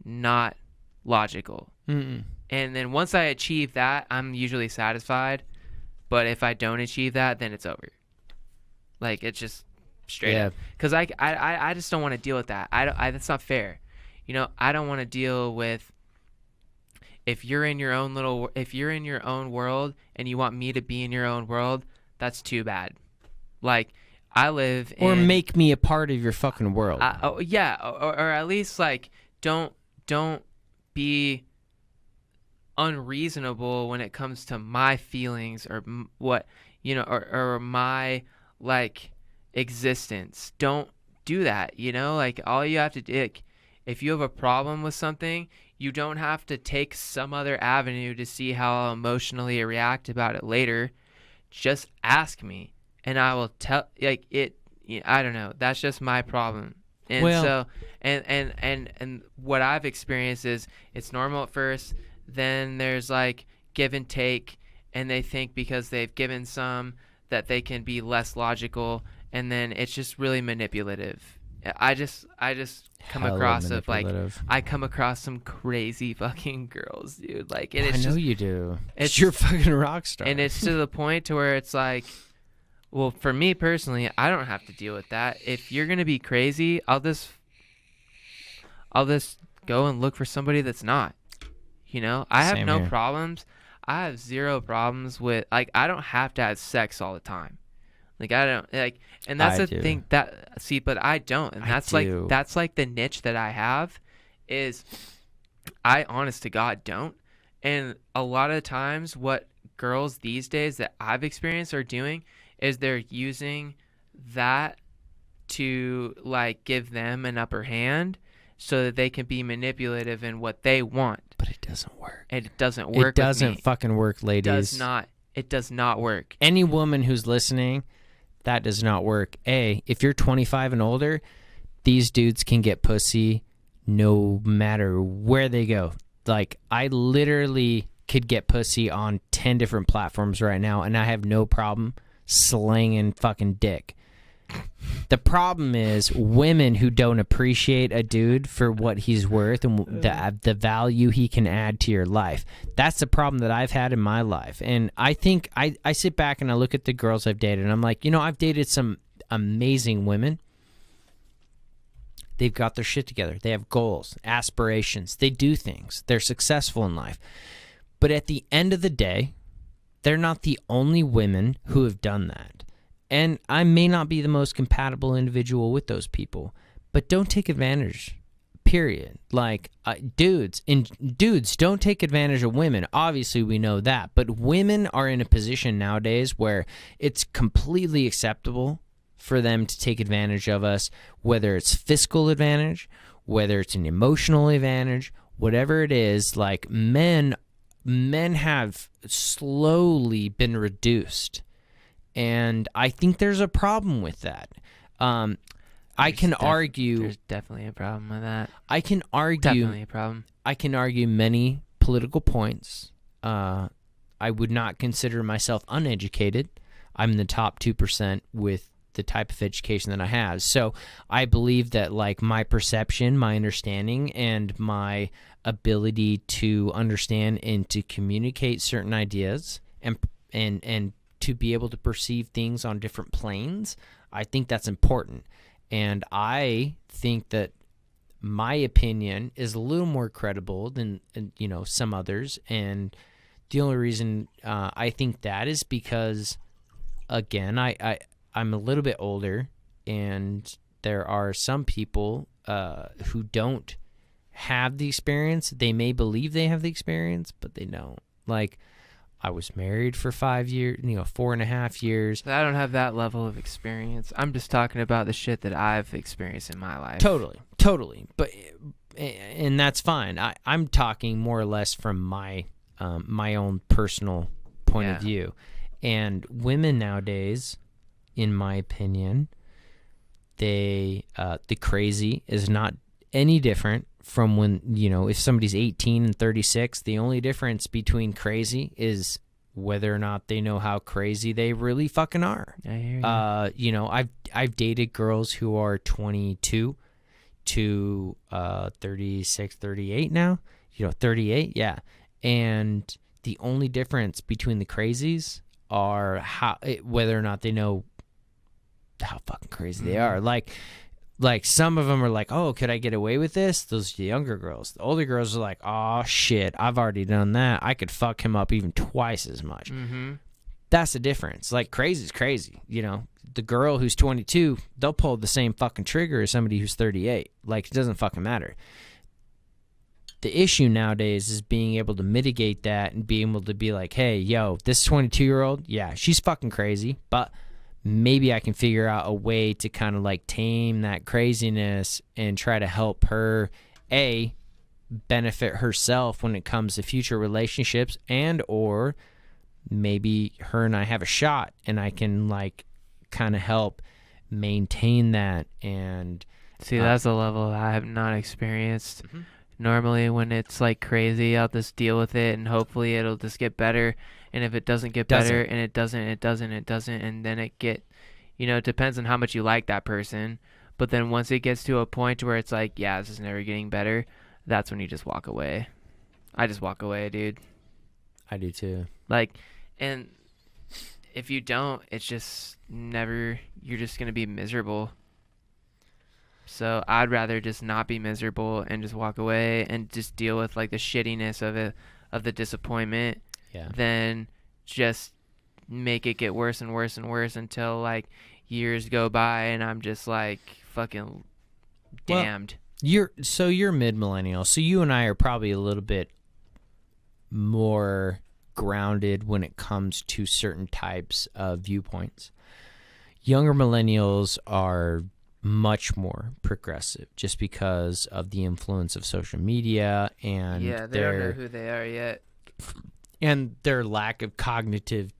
not logical. Mm-mm. And then once I achieve that, I'm usually satisfied. But if I don't achieve that, then it's over. Like, it's just straight up. Because I just don't want to deal with that. That's not fair. You know, I don't want to deal with, if you're in your own world and you want me to be in your own world, that's too bad. Like, I live in... Or make me a part of your fucking world. Or at least, like, don't be unreasonable when it comes to my feelings or what, you know, or my, like, existence. Don't do that, you know? Like, all you have to do, like, if you have a problem with something, you don't have to take some other avenue to see how I'll emotionally react about it later. Just ask me, and I will tell, like, it, I don't know. That's just my problem. And so, and what I've experienced is, it's normal at first, then there's like give and take, and they think because they've given some that they can be less logical, and then it's just really manipulative. I just come across of like, I come across some crazy fucking girls, dude. Like, and it's I know just, you do. It's You're a fucking rock star. And it's to the point to where it's like, well, for me personally, I don't have to deal with that. If you're gonna be crazy, I'll just go and look for somebody that's not. You know, I have no problems. I have zero problems with, like, I don't have to have sex all the time. Like, I don't, like, and that's the thing that, see, but I don't. And that's like the niche that I have is, I honest to God don't. And a lot of times what girls these days that I've experienced are doing is they're using that to, like, give them an upper hand so that they can be manipulative in what they want. But it doesn't work. And it doesn't work. It doesn't fucking work, ladies. It does not work. Any woman who's listening, that does not work. If you're 25 and older, these dudes can get pussy no matter where they go. Like, I literally could get pussy on 10 different platforms right now, and I have no problem slinging fucking dick. The problem is women who don't appreciate a dude for what he's worth and the value he can add to your life. That's the problem that I've had in my life. And I think I sit back and I look at the girls I've dated, and I'm like, you know, I've dated some amazing women. They've got their shit together. They have goals, aspirations. They do things. They're successful in life. But at the end of the day, they're not the only women who have done that. And I may not be the most compatible individual with those people, but don't take advantage, period. Like, dudes don't take advantage of women. Obviously, we know that. But women are in a position nowadays where it's completely acceptable for them to take advantage of us, whether it's fiscal advantage, whether it's an emotional advantage, whatever it is. Like, men have slowly been reduced. And I think there's a problem with that. I can argue... There's definitely a problem with that. I can argue... Definitely a problem. I can argue many political points. I would not consider myself uneducated. I'm in the top 2% with the type of education that I have. So I believe that, like, my perception, my understanding, and my ability to understand and to communicate certain ideas and to be able to perceive things on different planes, I think that's important. And I think that my opinion is a little more credible than some others, and the only reason I think that is because, again, I'm a little bit older, and there are some people who don't have the experience. They may believe they have the experience, but they don't. Like, I was married for 5 years, 4.5 years. I don't have that level of experience. I'm just talking about the shit that I've experienced in my life. Totally. But and that's fine. I'm talking more or less from my own personal point of view. And women nowadays, in my opinion, the crazy is not any different from when, if somebody's 18 and 36, the only difference between crazy is whether or not they know how crazy they really fucking are. I hear you. I've dated girls who are 22 to 36, 38 now. 38, yeah. And the only difference between the crazies are whether or not they know how fucking crazy they are. Like some of them are like, oh, could I get away with this? Those are the younger girls. The older girls are like, oh shit, I've already done that. I could fuck him up even twice as much. Mm-hmm. That's the difference. Like, crazy's crazy. The girl who's 22, they'll pull the same fucking trigger as somebody who's 38. Like, it doesn't fucking matter. The issue nowadays is being able to mitigate that and being able to be like, hey, yo, this 22-year-old, yeah, she's fucking crazy, but maybe I can figure out a way to kind of like tame that craziness and try to help her, benefit herself when it comes to future relationships, and or maybe her and I have a shot and I can like kind of help maintain that. And see, that's a level I have not experienced. Mm-hmm. Normally when it's like crazy, I'll just deal with it and hopefully it'll just get better. And if it doesn't get better and it doesn't, and then it depends on how much you like that person. But then once it gets to a point where it's like, yeah, this is never getting better, that's when you just walk away. I just walk away, dude. I do too. Like, and if you don't, it's just never, you're just going to be miserable. So I'd rather just not be miserable and just walk away and just deal with like the shittiness of it, of the disappointment, than just make it get worse and worse and worse until like years go by and I'm just like fucking damned. Well, you're mid-millennial, so you and I are probably a little bit more grounded when it comes to certain types of viewpoints. Younger millennials are much more progressive just because of the influence of social media and they don't know who they are yet, and their lack of cognitive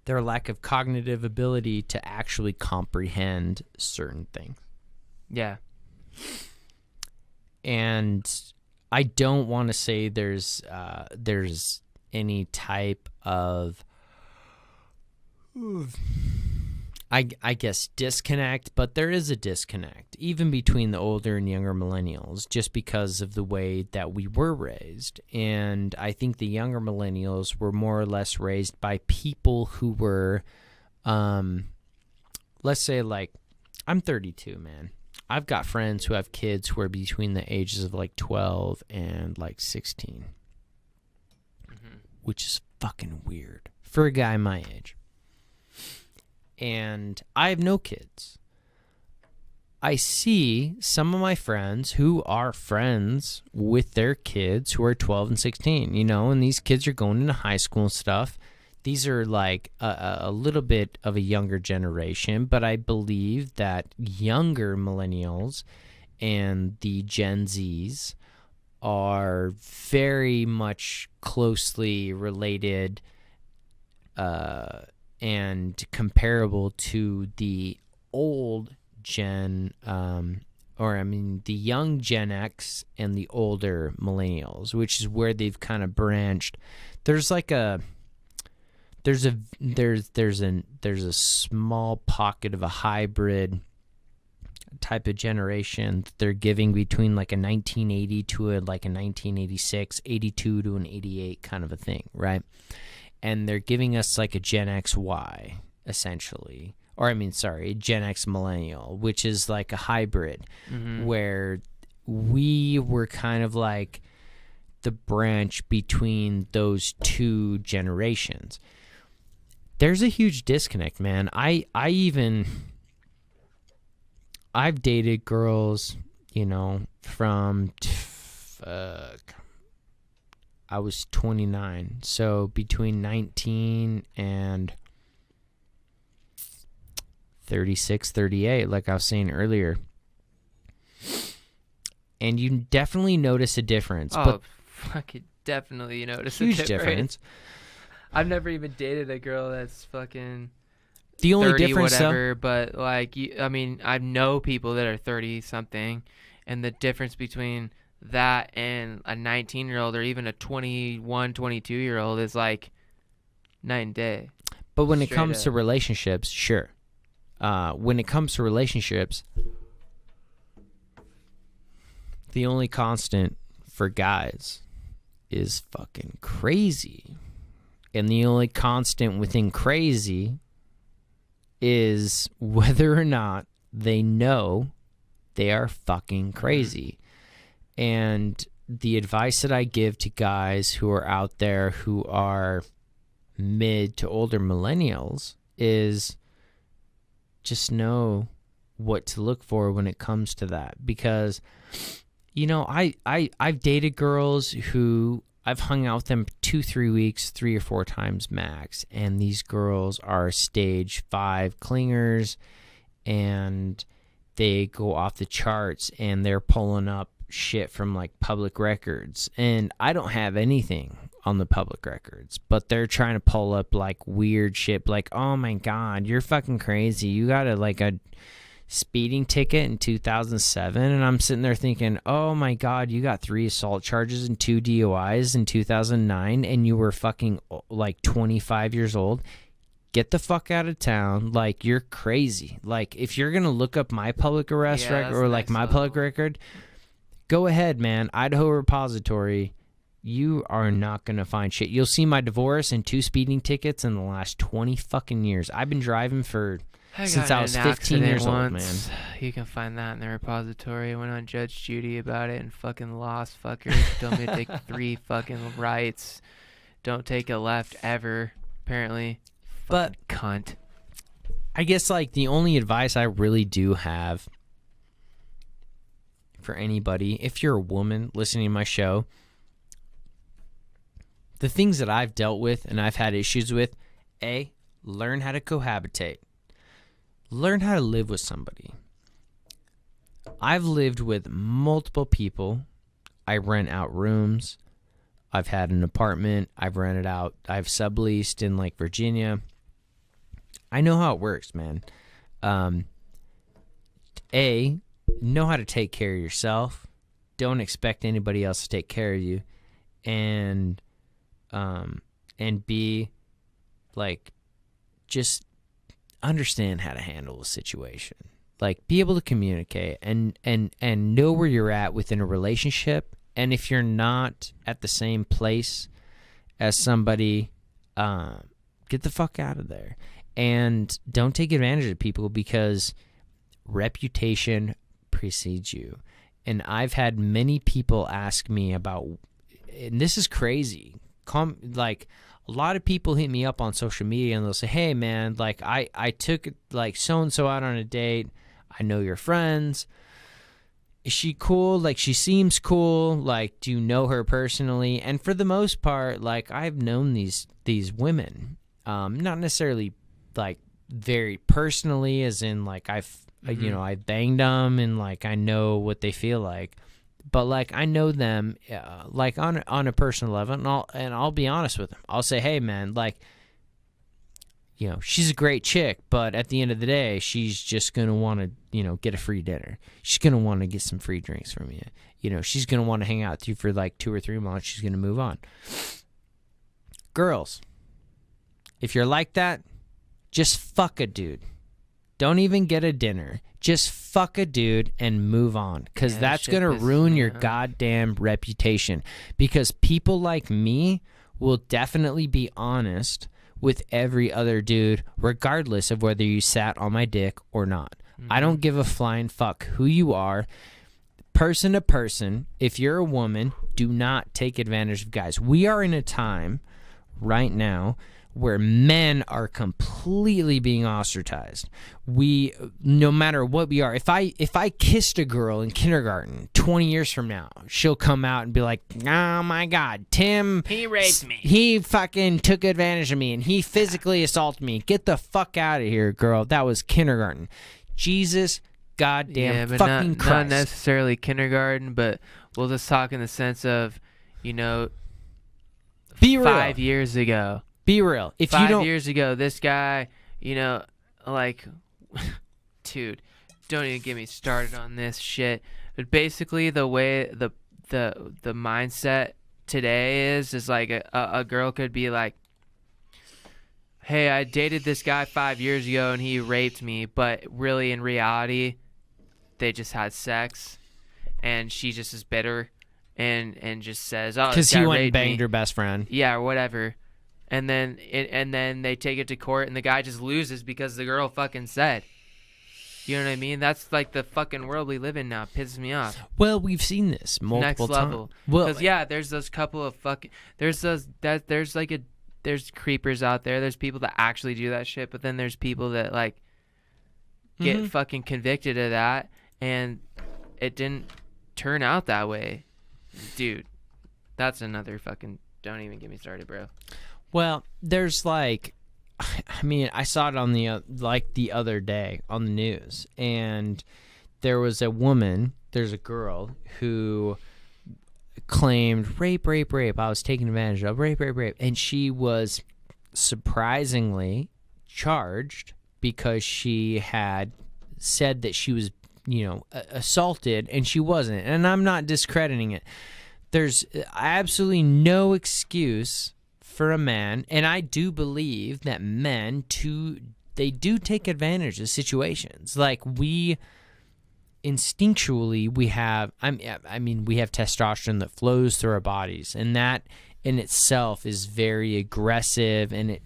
their lack of cognitive ability to actually comprehend certain things. Yeah. And I don't want to say there's any type of I guess disconnect, but there is a disconnect even between the older and younger millennials just because of the way that we were raised. And I think the younger millennials were more or less raised by people who were, let's say, like, I'm 32, man. I've got friends who have kids who are between the ages of like 12 and like 16, which is fucking weird for a guy my age. And I have no kids. I see some of my friends who are friends with their kids who are 12 and 16, and these kids are going into high school and stuff. These are like a little bit of a younger generation, but I believe that younger millennials and the Gen Zs are very much closely related and comparable to the old Gen, the young Gen X and the older millennials, which is where they've kind of branched. There's like there's a small pocket of a hybrid type of generation that they're giving between like a 1980 to a 1986, 82 to an 88 kind of a thing, right? And they're giving us like a Gen XY, essentially, or I mean, sorry, Gen X millennial, which is like a hybrid where we were kind of like the branch between those two generations. There's a huge disconnect, man. I've dated girls, you know, from I was 29, so between 19 and 36, 38, like I was saying earlier. And you definitely notice a difference. Oh, but fucking definitely you notice huge a difference. difference. I've never even dated a girl that's fucking The only 30 difference, whatever, but like, I mean, I know people that are 30 something, and the difference between that and a 19-year-old or even a 21, 22-year-old is like night and day. but when it Straight comes to up. relationships, sure. When it comes to relationships, the only constant for guys is fucking crazy. And the only constant within crazy is whether or not they know they are fucking crazy. And the advice that I give to guys who are out there who are mid to older millennials is just know what to look for when it comes to that. Because, you know, I've dated girls who I've hung out with them 2-3 weeks, 3 or 4 times max, and these girls are stage 5 clingers, and they go off the charts, and they're pulling up shit from like public records, and I don't have anything on the public records, but they're trying to pull up like weird shit, like, oh my god, you're fucking crazy, you got a speeding ticket in 2007, and I'm sitting there thinking, oh my god, you got 3 assault charges and 2 DUIs in 2009, and you were fucking like 25 years old. Get the fuck out of town. Like, you're crazy. Like, if you're gonna look up my public arrest record or like my public record, go ahead, man. Idaho Repository. You are not gonna find shit. You'll see my divorce and 2 speeding tickets in the last 20 fucking years. I've been driving since I was 15 years old, man. You can find that in the repository. I went on Judge Judy about it and fucking lost fuckers. Told me to take 3 fucking rights. Don't take a left ever, apparently. But cunt. I guess like the only advice I really do have for anybody, if you're a woman listening to my show, the things that I've dealt with and I've had issues with, learn how to cohabitate. Learn how to live with somebody. I've lived with multiple people. I rent out rooms. I've had an apartment. I've rented out. I've subleased in like Virginia. I know how it works, man. Know how to take care of yourself. Don't expect anybody else to take care of you. And B, like, just understand how to handle a situation. Like, be able to communicate and know where you're at within a relationship. And if you're not at the same place as somebody, get the fuck out of there. And don't take advantage of people, because reputation precedes you. And I've had many people ask me about, and this is crazy, like, a lot of people hit me up on social media and they'll say, hey man, like I took like so-and-so out on a date. I know your friends. Is she cool? Like, she seems cool. Like, do you know her personally? And for the most part, like, I've known these women, not necessarily like very personally, as in like I've banged them and like I know what they feel like. But like, I know them like on a personal level, and I'll be honest with them. I'll say, hey man, like, you know, she's a great chick, but at the end of the day, she's just gonna want to, you know, get a free dinner. She's gonna want to get some free drinks from you. You know, she's gonna want to hang out with you for like 2 or 3 months. She's gonna move on. Girls, if you're like that, just fuck a dude. Don't even get a dinner. Just fuck a dude and move on, because that's going to ruin your goddamn reputation. Because people like me will definitely be honest with every other dude, regardless of whether you sat on my dick or not. I don't give a flying fuck who you are. Person to person, if you're a woman, do not take advantage of guys. We are in a time right now where men are completely being ostracized. No matter what we are, if I kissed a girl in kindergarten 20 years from now, she'll come out and be like, oh my God, Tim, He raped me. He fucking took advantage of me and he physically assaulted me. Get the fuck out of here, girl. That was kindergarten. Jesus goddamn but fucking not Christ. necessarily kindergarten, but we'll just talk in the sense of, Be real. 5 years ago. Be real. If you 5 don't, years ago, this guy, like, dude, don't even get me started on this shit. But basically, the way the mindset today is like a girl could be like, hey, I dated this guy 5 years ago and he raped me, but really in reality, they just had sex, and she just is bitter, and just says, oh, because this guy he went and raped banged me. her best friend. Yeah, or whatever. And then they take it to court, and the guy just loses because the girl fucking said. You know what I mean? That's like the fucking world we live in now. It pisses me off. Well, we've seen this multiple Next level. times. Well, Because yeah, there's those couple of fucking there's creepers out there. There's people that actually do that shit, but then there's people that like get fucking convicted of that, and it didn't turn out that way, dude. That's another fucking. Don't even get me started, bro. Well, there's like, I mean, I saw it on the other day on the news, and there was there's a girl who claimed rape. I was taken advantage of, rape. And she was surprisingly charged because she had said that she was, assaulted, and she wasn't. And I'm not discrediting it. There's absolutely no excuse for a man, and I do believe that men they do take advantage of situations. Like we instinctually we have we have testosterone that flows through our bodies, and that in itself is very aggressive, and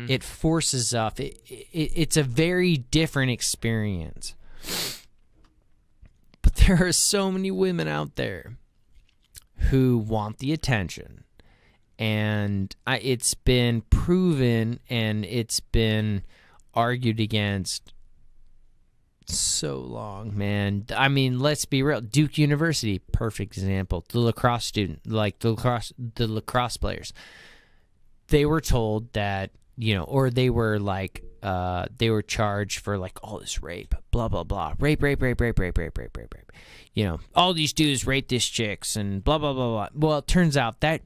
it forces up. It's a very different experience. But there are so many women out there who want the attention. And it's been proven and it's been argued against so long, man. I mean, let's be real. Duke University, perfect example. The lacrosse student, like the lacrosse players, they were told that, or they were like, they were charged for like all this rape, blah, blah, blah. Rape. All these dudes rape these chicks and blah, blah, blah, blah. Well, it turns out that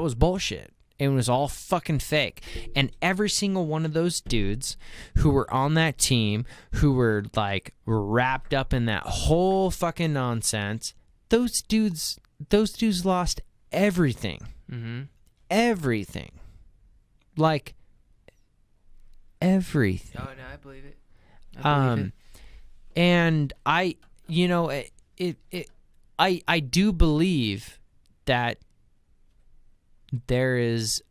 was bullshit. It was all fucking fake. And every single one of those dudes who were on that team, who were like wrapped up in that whole fucking nonsense, those dudes lost everything. Everything. Like everything. Oh no, I believe it. I And I do believe that there is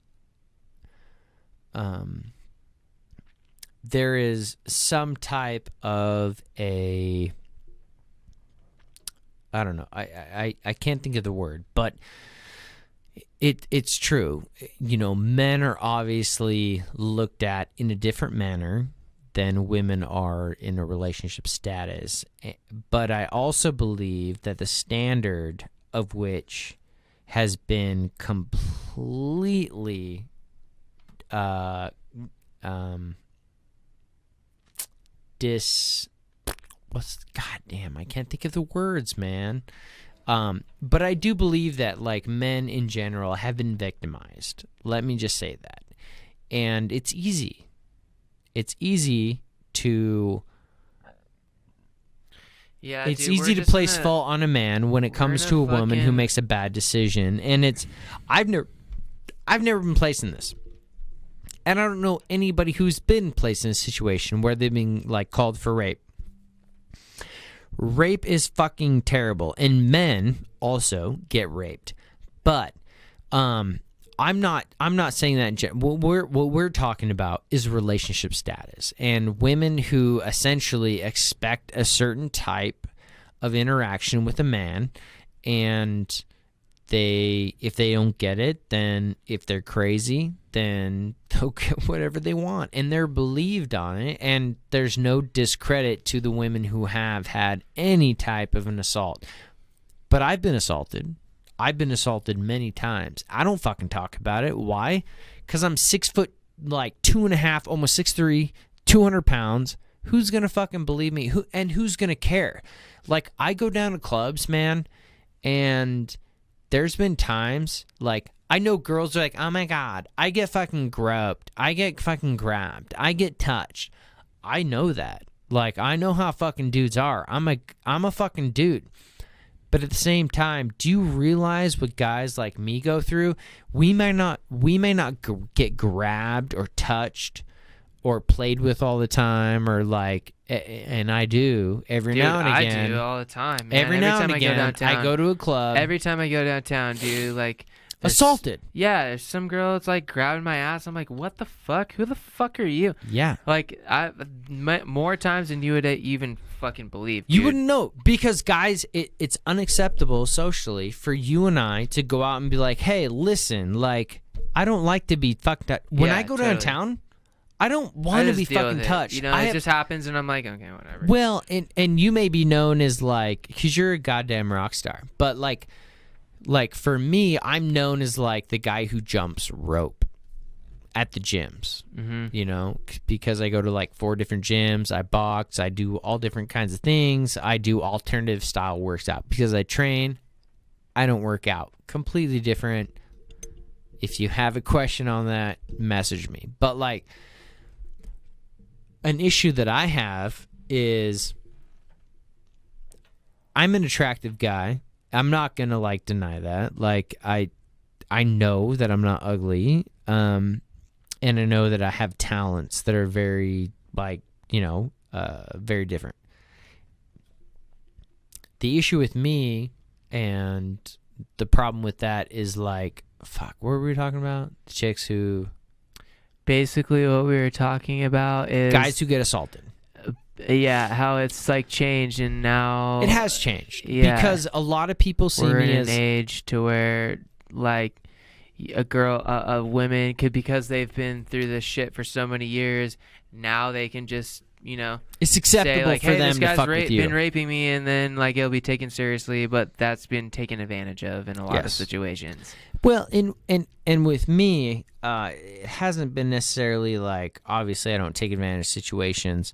some type of I don't know, I can't think of the word, but it's true. Men are obviously looked at in a different manner than women are in a relationship status, but I also believe that the standard of which has been completely goddamn, I can't think of the words, man. But I do believe that like men in general have been victimized. Let me just say that. And it's easy. It's easy to it's easy to place fault on a man when it comes to a woman who makes a bad decision. And I've never been placed in this. And I don't know anybody who's been placed in a situation where they've been like called for rape. Rape is fucking terrible, and men also get raped. But I'm not saying that in general. What we're talking about is relationship status and women who essentially expect a certain type of interaction with a man, and if they don't get it, then if they're crazy, then they'll get whatever they want, and they're believed on it. And there's no discredit to the women who have had any type of an assault. But I've been assaulted. I've been assaulted many times. I don't fucking talk about it. Why? Because I'm 6 foot, like 2.5, almost 6'3", 200 pounds. Who's gonna fucking believe me? Who's gonna care? Like, I go down to clubs, man, and there's been times, like, I know girls are like, oh my God, I get fucking groped. I get fucking grabbed. I get touched. I know that. Like, I know how fucking dudes are. I'm a fucking dude. But at the same time, do you realize what guys like me go through? We may not get grabbed or touched or played with all the time, or like, and I do every now and again. I do all the time, man. Every now and again, I go to a club. Every time I go downtown, dude, like, assaulted. Yeah, there's some girl that's like grabbing my ass. I'm like, what the fuck? Who the fuck are you? Yeah. Like, more times than you would even fucking believe. Dude. You wouldn't know, because guys, it's unacceptable socially for you and I to go out and be like, hey, listen, like, I don't like to be fucked up. When I go downtown, I don't want to be fucking touched. You know, it just happens, and I'm like, okay, whatever. Well, and you may be known as, like, because you're a goddamn rock star, but like for me, I'm known as like the guy who jumps rope at the gyms, you know, because I go to like 4 different gyms. I box. I do all different kinds of things. I do alternative style works out because I train. I don't work out. Completely different. If you have a question on that, message me. But like, an issue that I have is I'm an attractive guy. I'm not gonna like deny that. Like, I know that I'm not ugly, and I know that I have talents that are very, like, you know, very different. The issue with me and the problem with that is, like, fuck, what were we talking about? The chicks who... Basically, what we were talking about is... guys who get assaulted. Yeah, how it's, like, changed, and now... It has changed. Yeah. Because a lot of people see we're me in as... an age to where, like, a women could, because they've been through this shit for so many years, now they can just, you know... It's acceptable say, like, for hey, them this to guy's fuck with you. been raping me, and then, like, it'll be taken seriously, but that's been taken advantage of in a lot of situations. Well, and with me, it hasn't been necessarily like, obviously I don't take advantage of situations.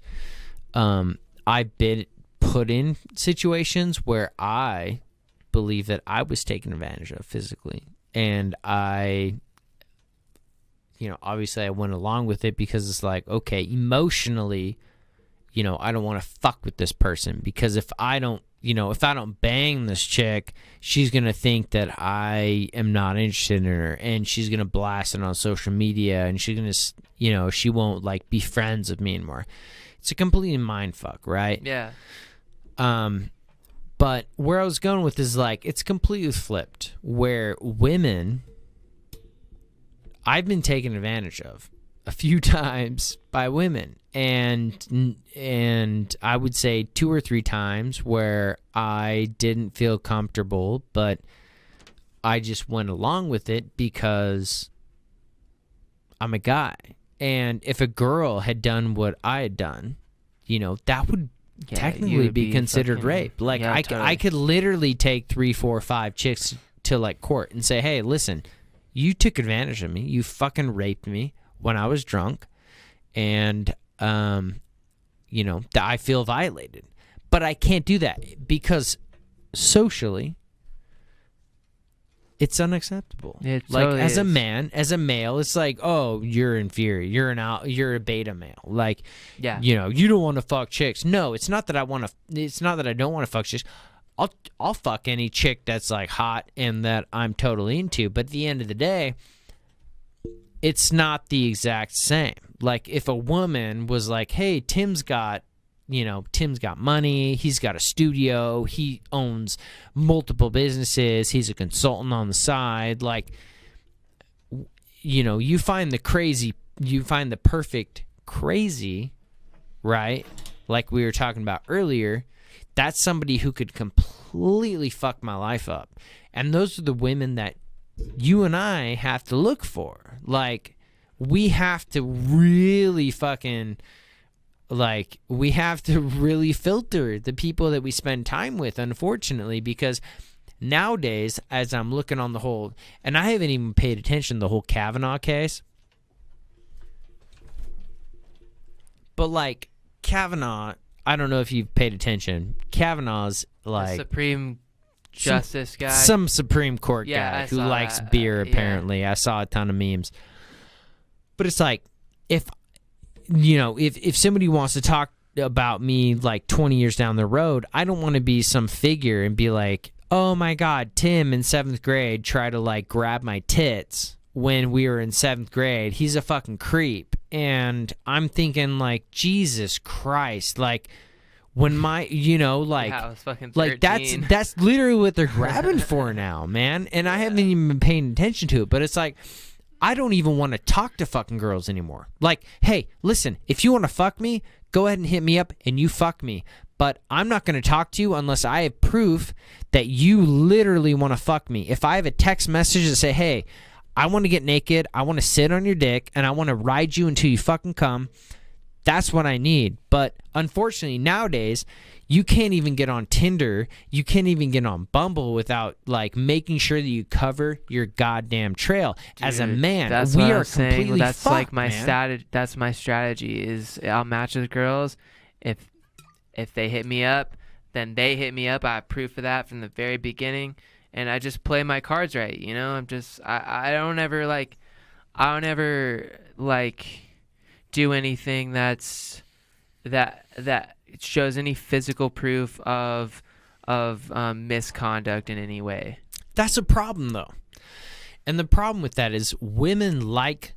I've been put in situations where I believe that I was taken advantage of physically, and I, you know, obviously I went along with it because it's like, okay, emotionally, you know, I don't want to fuck with this person, because if I don't bang this chick, she's going to think that I am not interested in her, and she's going to blast it on social media, and she's going to, you know, she won't, like, be friends with me anymore. It's a complete mind fuck, right? Yeah. But where I was going with is, like, it's completely flipped, where women, I've been taken advantage of a few times by women, and I would say 2 or 3 times where I didn't feel comfortable, but I just went along with it because I'm a guy. And if a girl had done what I had done, you know, that would technically be considered rape. Like, yeah, I could literally take 3, 4, 5 chicks to, like, court and say, hey, listen, you took advantage of me. You fucking raped me when I was drunk, and you know, that I feel violated. But I can't do that because socially it's unacceptable. It like, totally as a is. man, as a male, it's like, oh, you're inferior. You're a beta male. Like, Yeah. you know, you don't want to fuck chicks. No, it's not that I want to. It's not that I don't want to fuck chicks. I'll fuck any chick that's, like, hot and that I'm totally into. But at the end of the day, it's not the exact same. Like, if a woman was like, hey, Tim's got money, he's got a studio, he owns multiple businesses, he's a consultant on the side, like, you find the perfect crazy, right? Like we were talking about earlier, that's somebody who could completely fuck my life up. And those are the women that you and I have to look for. Like, we have to really we have to really filter the people that we spend time with, unfortunately, because nowadays, as I'm looking on the whole, and I haven't even paid attention to the whole Kavanaugh case, but like Kavanaugh, I don't know if you've paid attention. Kavanaugh's like the Supreme Justice guy, some Supreme Court guy who likes beer. Apparently, I saw a ton of memes. But it's like, if somebody wants to talk about me like 20 years down the road, I don't want to be some figure and be like, oh my God, Tim in 7th grade tried to like grab my tits when we were in 7th grade. He's a fucking creep. And I'm thinking like, Jesus Christ, like when my, I was fucking 13. like that's literally what they're grabbing for now, man. And I haven't even been paying attention to it, but it's like, I don't even want to talk to fucking girls anymore. Like, hey, listen, if you want to fuck me, go ahead and hit me up and you fuck me. But I'm not going to talk to you unless I have proof that you literally want to fuck me. If I have a text message that say, hey, I want to get naked, I want to sit on your dick, and I want to ride you until you fucking come, that's what I need. But unfortunately, nowadays, you can't even get on Tinder, you can't even get on Bumble without like making sure that you cover your goddamn trail. Dude, as a man, that's we what are I'm saying. completely That's fucked, like my man. That's my strategy. Is I'll match with girls. If they hit me up, then they hit me up. I have proof of that from the very beginning, and I just play my cards right. I don't ever do anything that shows any physical proof of misconduct in any way. That's a problem, though. And the problem with that is women like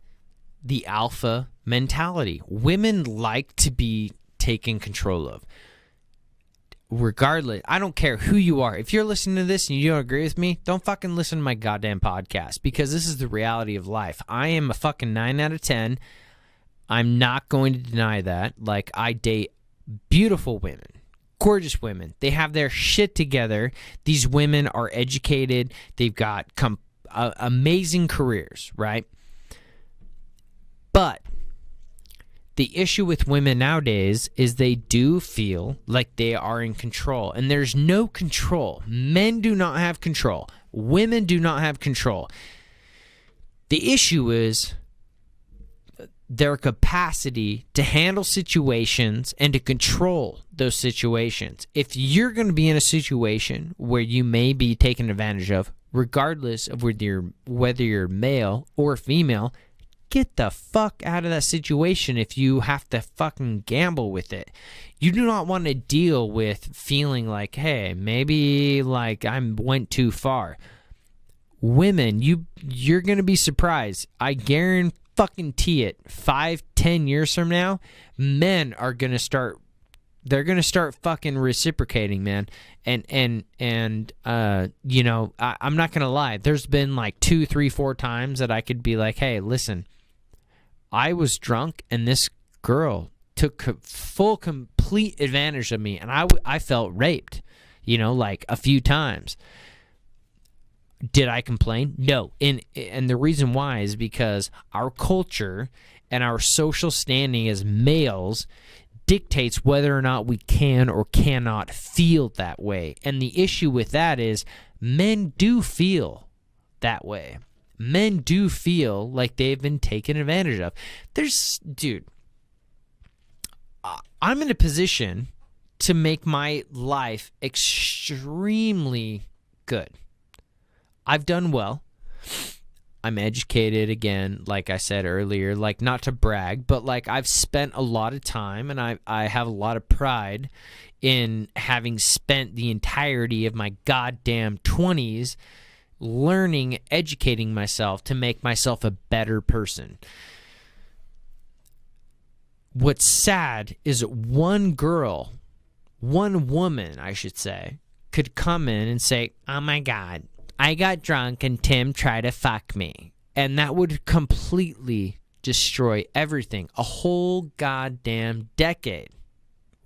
the alpha mentality. Women like to be taken control of. Regardless, I don't care who you are. If you're listening to this and you don't agree with me, don't fucking listen to my goddamn podcast, because this is the reality of life. I am a fucking 9 out of 10. I'm not going to deny that. Like, I date beautiful women, gorgeous women. They have their shit together. These women are educated. They've got amazing careers, right? But the issue with women nowadays is they do feel like they are in control, and there's no control. Men do not have control. Women do not have control. The issue is their capacity to handle situations and to control those situations. If you're going to be in a situation where you may be taken advantage of, regardless of whether you're male or female, get the fuck out of that situation if you have to fucking gamble with it. You do not want to deal with feeling like, hey, maybe like I went too far. Women, you're going to be surprised. I guarantee it, 5-10 years from now, men are going to start fucking reciprocating, man. And I'm not going to lie. There's been like 2, 3, 4 times that I could be like, hey, listen, I was drunk and this girl took complete advantage of me, and I felt raped, like a few times. Did I complain? No. And the reason why is because our culture and our social standing as males dictates whether or not we can or cannot feel that way. And the issue with that is men do feel that way. Men do feel like they've been taken advantage of. Dude, I'm in a position to make my life extremely good. I've done well. I'm educated again, like I said earlier, like not to brag, but like I've spent a lot of time, and I have a lot of pride in having spent the entirety of my goddamn 20s learning, educating myself to make myself a better person. What's sad is one woman, I should say, could come in and say, oh my God, I got drunk and Tim tried to fuck me. And that would completely destroy everything, a whole goddamn decade,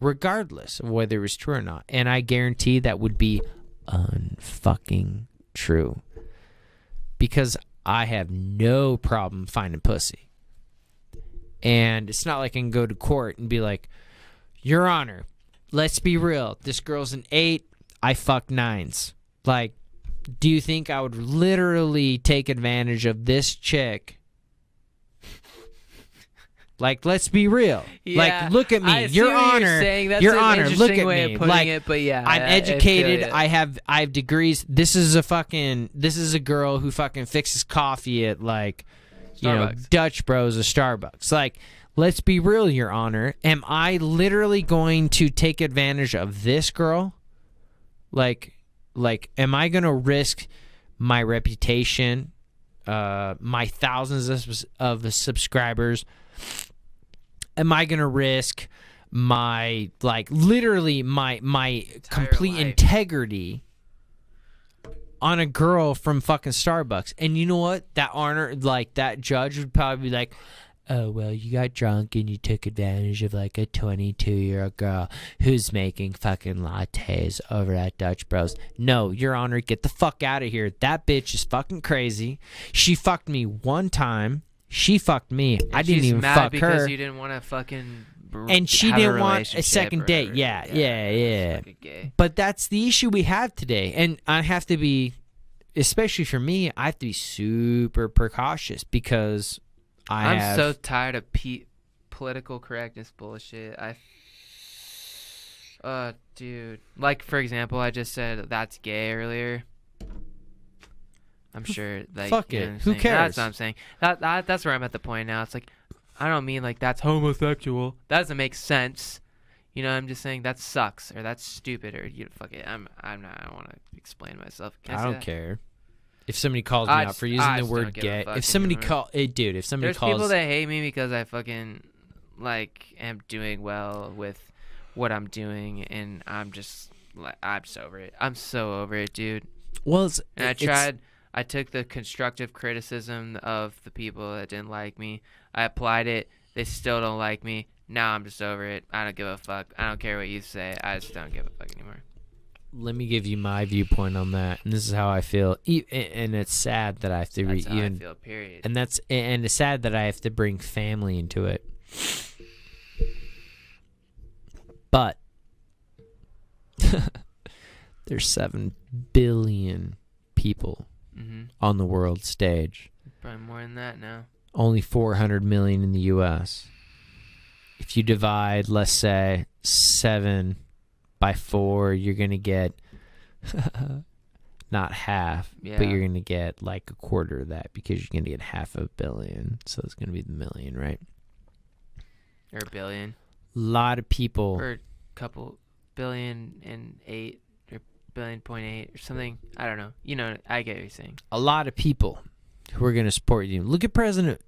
regardless of whether it was true or not. And I guarantee that would be unfucking true, because I have no problem finding pussy. And it's not like I can go to court and be like, Your Honor, let's be real, this girl's an 8, I fuck 9s. Like, do you think I would literally take advantage of this chick? Like, let's be real. Yeah, like, look at me, I see Your what you're Honor. saying. That's Your an Honor, look interesting at way me. of putting Like, it, but yeah, I'm I feel educated. it. I have degrees. This is a girl who fucking fixes coffee at like, you know, Starbucks. Dutch Bros or Starbucks. Like, let's be real, Your Honor. Am I literally going to take advantage of this girl? Like, am I going to risk my reputation, my thousands of subscribers? Am I going to risk my, like, literally my complete life. integrity on a girl from fucking Starbucks? And you know what? That honor, like, that judge would probably be like, oh, well, you got drunk and you took advantage of, like, a 22-year-old girl who's making fucking lattes over at Dutch Bros. No, Your Honor, get the fuck out of here. That bitch is fucking crazy. She fucked me one time. She fucked me. I didn't She's even mad fuck because her. you didn't want to fucking And she have didn't want a relationship second or date. whatever. Yeah. It's fucking gay. But that's the issue we have today. And I have to be, especially for me, I have to be super precautious because I'm so tired of political correctness bullshit. Dude. Like, for example, I just said that's gay earlier. I'm sure, like, Fuck you know it. what I'm Who saying? cares? That's what I'm saying. That's where I'm at the point now. It's like, I don't mean like that's homosexual. That doesn't make sense. You know, I'm just saying that sucks or that's stupid or you fuck it. I don't want to explain myself. Can I I say don't that? care. If somebody calls me I out just- for using I the just word don't give a gay, fuck if somebody anymore. if somebody There's calls, people that hate me because I fucking like am doing well with what I'm doing, and I'm just over it. I'm so over it, dude. well, And I took the constructive criticism of the people that didn't like me. I applied it. They still don't like me. Now I'm just over it. I don't give a fuck. I don't care what you say. I just don't give a fuck anymore. Let me give you my viewpoint on that, and this is how I feel. And it's sad that I have to That's how I feel, period. and it's sad that I have to bring family into it. But there's 7 billion people on the world stage. Probably more than that now. Only 400 million in the U.S. If you divide, let's say, 7 by 4, you're going to get not half, Yeah. but you're going to get like a quarter of that because you're going to get 500 million. So it's going to be the million, right? Or a billion. A lot of people. Or a couple billion and 8 or 1.8 or something. I don't know. You know, I get what you're saying. A lot of people who are going to support you. Look at President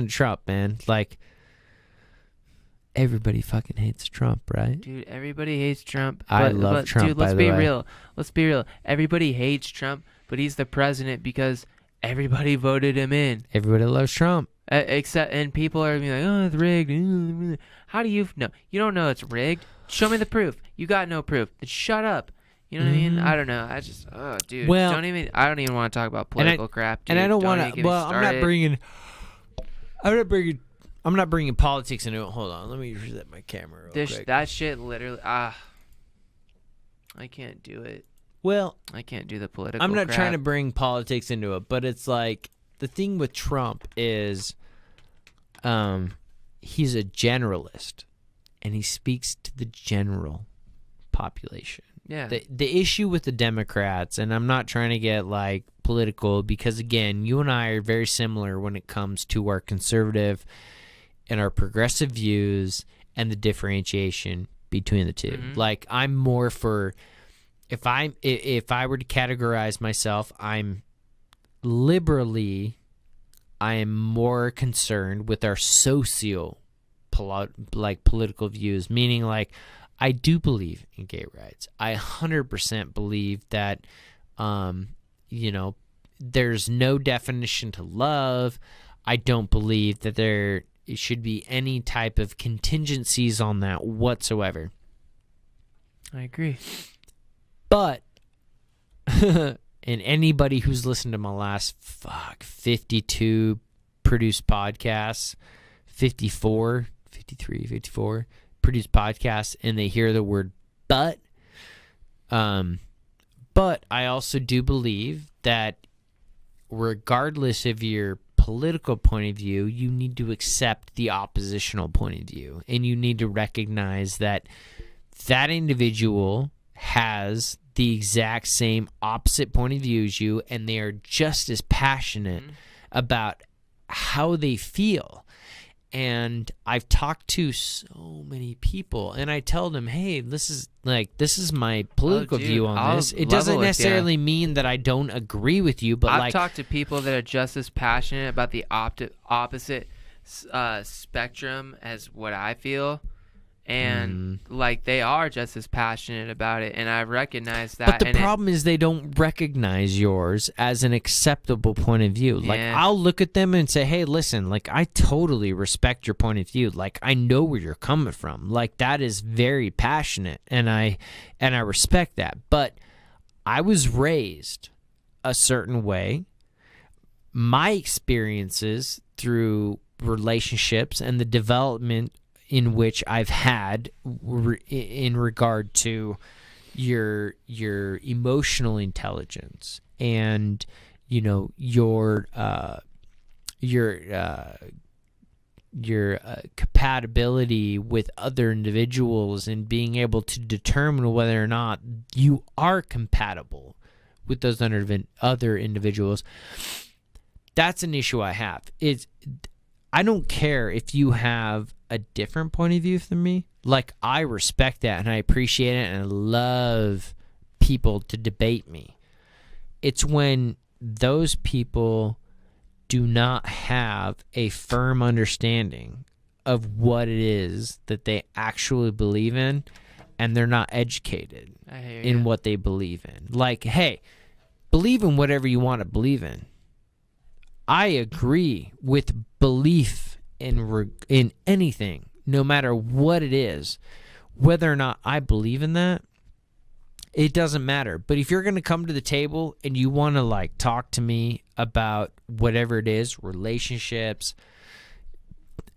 Trump, man. Like, everybody fucking hates Trump, right? Dude, everybody hates Trump. I love Trump, Dude, let's by the be way. real. Let's be real. Everybody hates Trump, but he's the president because everybody voted him in. Everybody loves Trump. And people are being like, oh, it's rigged. How do you know? You don't know it's rigged. Show me the proof. You got no proof. Then shut up. You know what I mean? I don't know. I just, dude. Well- I don't even want to talk about political crap, dude. And I don't want even to. get me Well, started. I'm not bringing politics into it. Hold on, let me reset my camera real quick. That shit literally, I can't do it. Well, I can't do the political I'm not crap. trying to bring politics into it, but it's like the thing with Trump is, he's a generalist, and he speaks to the general population. Yeah. The issue with the Democrats, and I'm not trying to get like political because again, you and I are very similar when it comes to our conservative and our progressive views and the differentiation between the two. Mhm. Like I'm more for if I were to categorize myself, I'm liberally I am more concerned with our political views, meaning like I do believe in gay rights. I 100% believe that, you know, there's no definition to love. I don't believe that there should be any type of contingencies on that whatsoever. I agree. But, and anybody who's listened to my last 52 produced podcasts, 54, 53, 54 produced podcasts, and they hear the word but I also do believe that regardless of your political point of view, you need to accept the oppositional point of view, and you need to recognize that that individual has the exact same opposite point of view as you, and they are just as passionate about how they feel. And I've talked to so many people, and I tell them, hey, this is my political view on this. It doesn't necessarily mean that I don't agree with you, but I've talked to people that are just as passionate about the opposite spectrum as what I feel. And like they are just as passionate about it, and I recognize that. But the problem is they don't recognize yours as an acceptable point of view. Like I'll look at them and say, "Hey, listen, like I totally respect your point of view. Like I know where you're coming from. Like that is very passionate, and I respect that. But I was raised a certain way. My experiences through relationships and the development in which I've had in regard to your emotional intelligence and your compatibility with other individuals and being able to determine whether or not you are compatible with those other individuals. That's an issue I have. I don't care if you have a different point of view than me. Like, I respect that and I appreciate it, and I love people to debate me. It's when those people do not have a firm understanding of what it is that they actually believe in, and they're not educated in what they believe in. Like, hey, believe in whatever you want to believe in. I agree with belief in anything, no matter what it is. Whether or not I believe in that, it doesn't matter. But if you're going to come to the table and you want to like talk to me about whatever it is, relationships,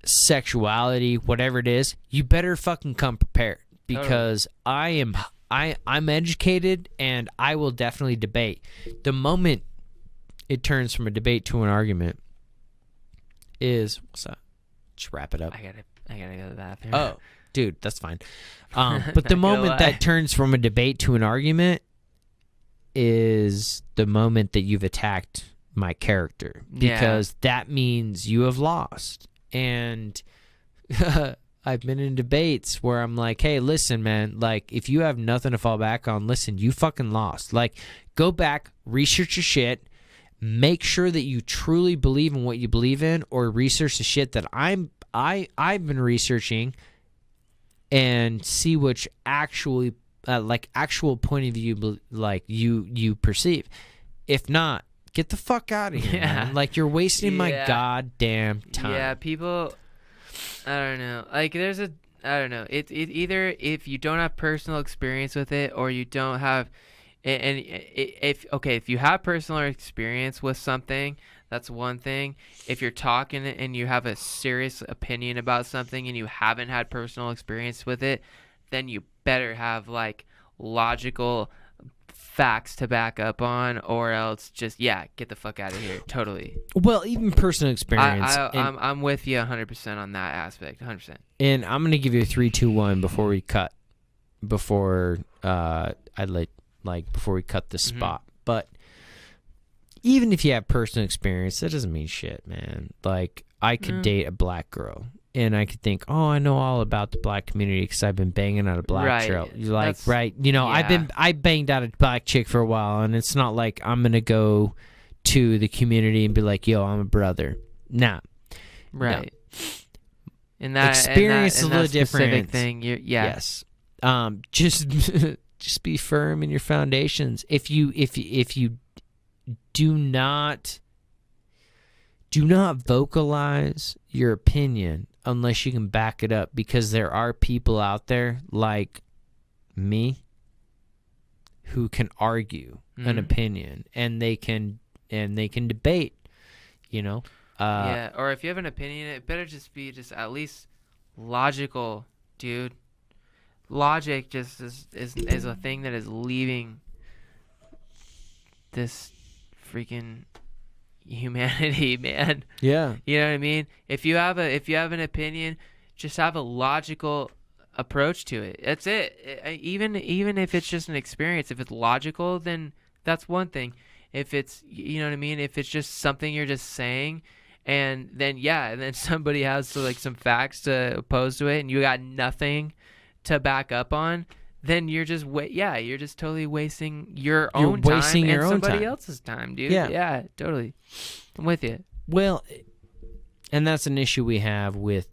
sexuality, whatever it is, you better fucking come prepared, because I'm educated and I will definitely debate. The moment it turns from a debate to an argument is, what's that? Just wrap it up. I gotta go to the bathroom. Oh, dude, that's fine. But the moment that turns from a debate to an argument is the moment that you've attacked my character, because that means you have lost. And I've been in debates where I'm like, hey, listen, man, like, if you have nothing to fall back on, listen, you fucking lost. Like, go back, research your shit, make sure that you truly believe in what you believe in, or research the shit that I've been researching, and see which actual point of view like you perceive. If not, get the fuck out of here, man. Like, you're wasting my goddamn time. Yeah, people, I don't know. Like, I don't know. It either if you don't have personal experience with it, or you don't have. And if you have personal experience with something, that's one thing. If you're talking and you have a serious opinion about something and you haven't had personal experience with it, then you better have like logical facts to back up on, or else just get the fuck out of here. Totally. Well, even personal experience. I'm with you 100% on that aspect. 100%. And I'm gonna give you a 3, 2, 1 before we cut. Before before we cut this spot. But even if you have personal experience, that doesn't mean shit, man. Like, I could date a black girl, and I could think, oh, I know all about the black community because I've been banging out a black girl. Like, right? I banged out a black chick for a while, and it's not like I'm gonna go to the community and be like, yo, I'm a brother. Nah. Right. No. And that experience and is a little different. Thing. Yes. Just be firm in your foundations. If you do not vocalize your opinion unless you can back it up, because there are people out there like me who can argue an opinion, and they can debate, you know. Yeah, or if you have an opinion, it better just be just at least logical, dude. Logic just is a thing that is leaving this freaking humanity, man. Yeah. You know what I mean? If you have an opinion, just have a logical approach to it. That's it. Even if it's just an experience, if it's logical, then that's one thing. If it's, you know what I mean? If it's just something you're just saying, and then somebody has some facts to oppose to it, and you got nothing to back up on, then you're just you're just totally wasting your own time and somebody else's time, dude. Yeah, totally. I'm with you. Well, and that's an issue we have with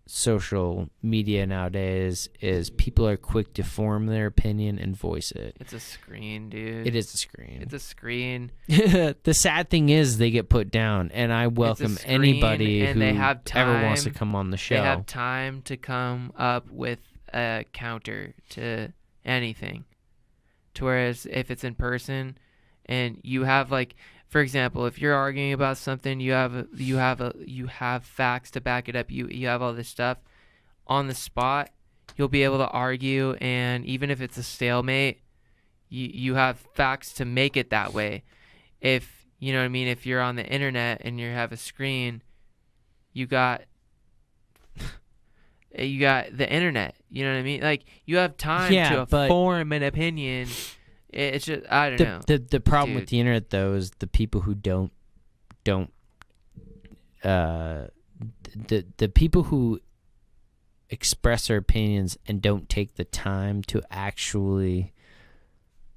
social media nowadays, is people are quick to form their opinion and voice it. It's a screen, dude. It is a screen. It's a screen. The sad thing is they get put down, and I welcome anybody who ever wants to come on the show. They have time to come up with a counter to anything. To whereas if it's in person and you have, like, for example, if you're arguing about something, you have facts to back it up. You have all this stuff on the spot. You'll be able to argue, and even if it's a stalemate, you have facts to make it that way. If you know what I mean, if you're on the internet and you have a screen, you got the internet. You know what I mean? Like, you have time to form an opinion. It's just, I don't know. The problem with the internet, though, is the people who don't the people who express their opinions and don't take the time to actually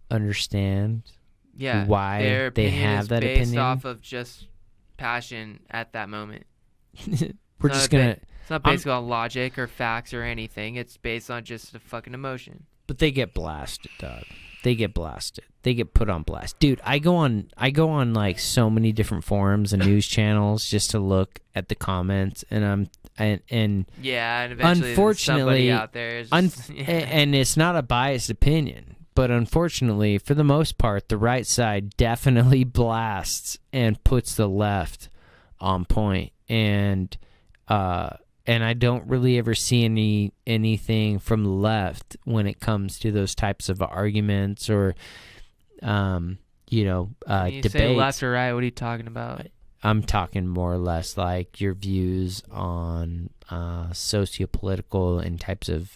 understand why they have that opinion. Based off of just passion at that moment. We're just gonna. It's not based on logic or facts or anything. It's based on just a fucking emotion. But they get blasted, dog. They get blasted. They get put on blast. Dude, I go on like so many different forums and news channels just to look at the comments, and and eventually unfortunately somebody out there is and it's not a biased opinion, but unfortunately, for the most part, the right side definitely blasts and puts the left on point, and I don't really ever see anything from the left when it comes to those types of arguments or, when you debates. say left or right, what are you talking about? I'm talking more or less like your views on socio-political and types of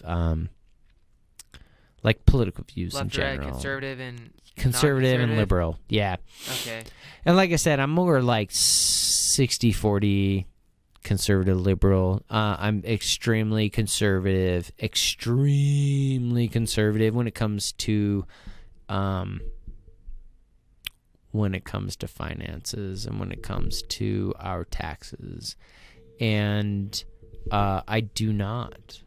like political views left in general. Left, right, conservative and liberal. Yeah. Okay. And like I said, I'm more like 60-40. Conservative, liberal. I'm extremely conservative when it comes to finances and when it comes to our taxes, and I do not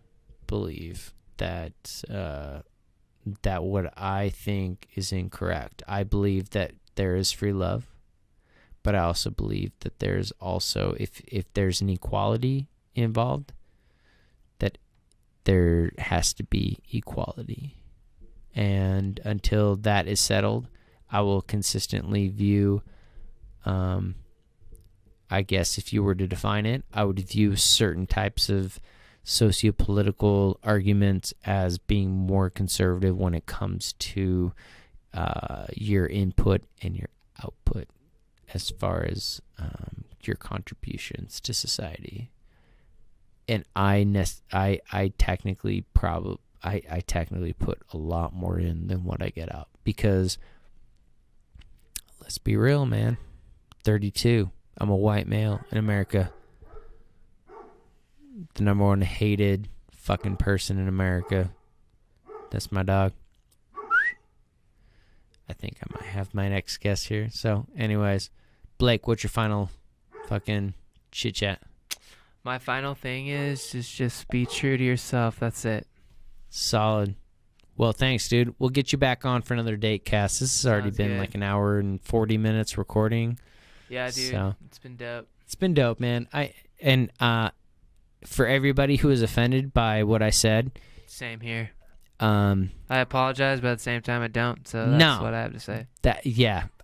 believe that that what I think is incorrect. I believe that there is free love. But I also believe that there's also, if there's an equality involved, that there has to be equality. And until that is settled, I will consistently view, I guess if you were to define it, I would view certain types of socio-political arguments as being more conservative when it comes to your input and your output, as far as your contributions to society. And I technically put a lot more in than what I get out, because let's be real, man. 32. I'm a white male in America. The number one hated fucking person in America. That's my dog. I think I might have my next guest here. So, anyways, Blake, what's your final fucking chit chat? My final thing is just be true to yourself. That's it. Solid. Well, thanks, dude. We'll get you back on for another date cast. This has already Sounds been good. like an hour and 40 minutes recording. Yeah, dude. So- It's been dope. It's been dope, man. For everybody who was offended by what I said, Same here. I I apologize, but at the same time, I don't. So that's No. what I have to say.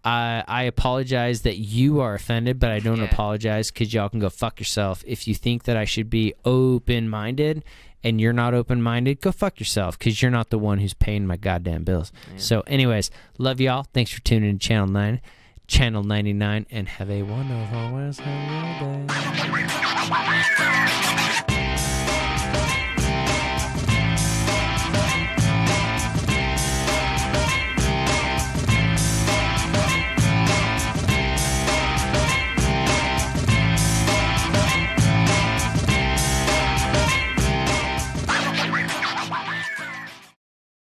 I apologize that you are offended, but I don't Yeah. apologize because y'all can go fuck yourself. If you think that I should be open-minded and you're not open-minded, go fuck yourself because you're not the one who's paying my goddamn bills. Yeah. So anyways, love y'all. Thanks for tuning in to Channel 9, Channel 99, and have a wonderful Wednesday day.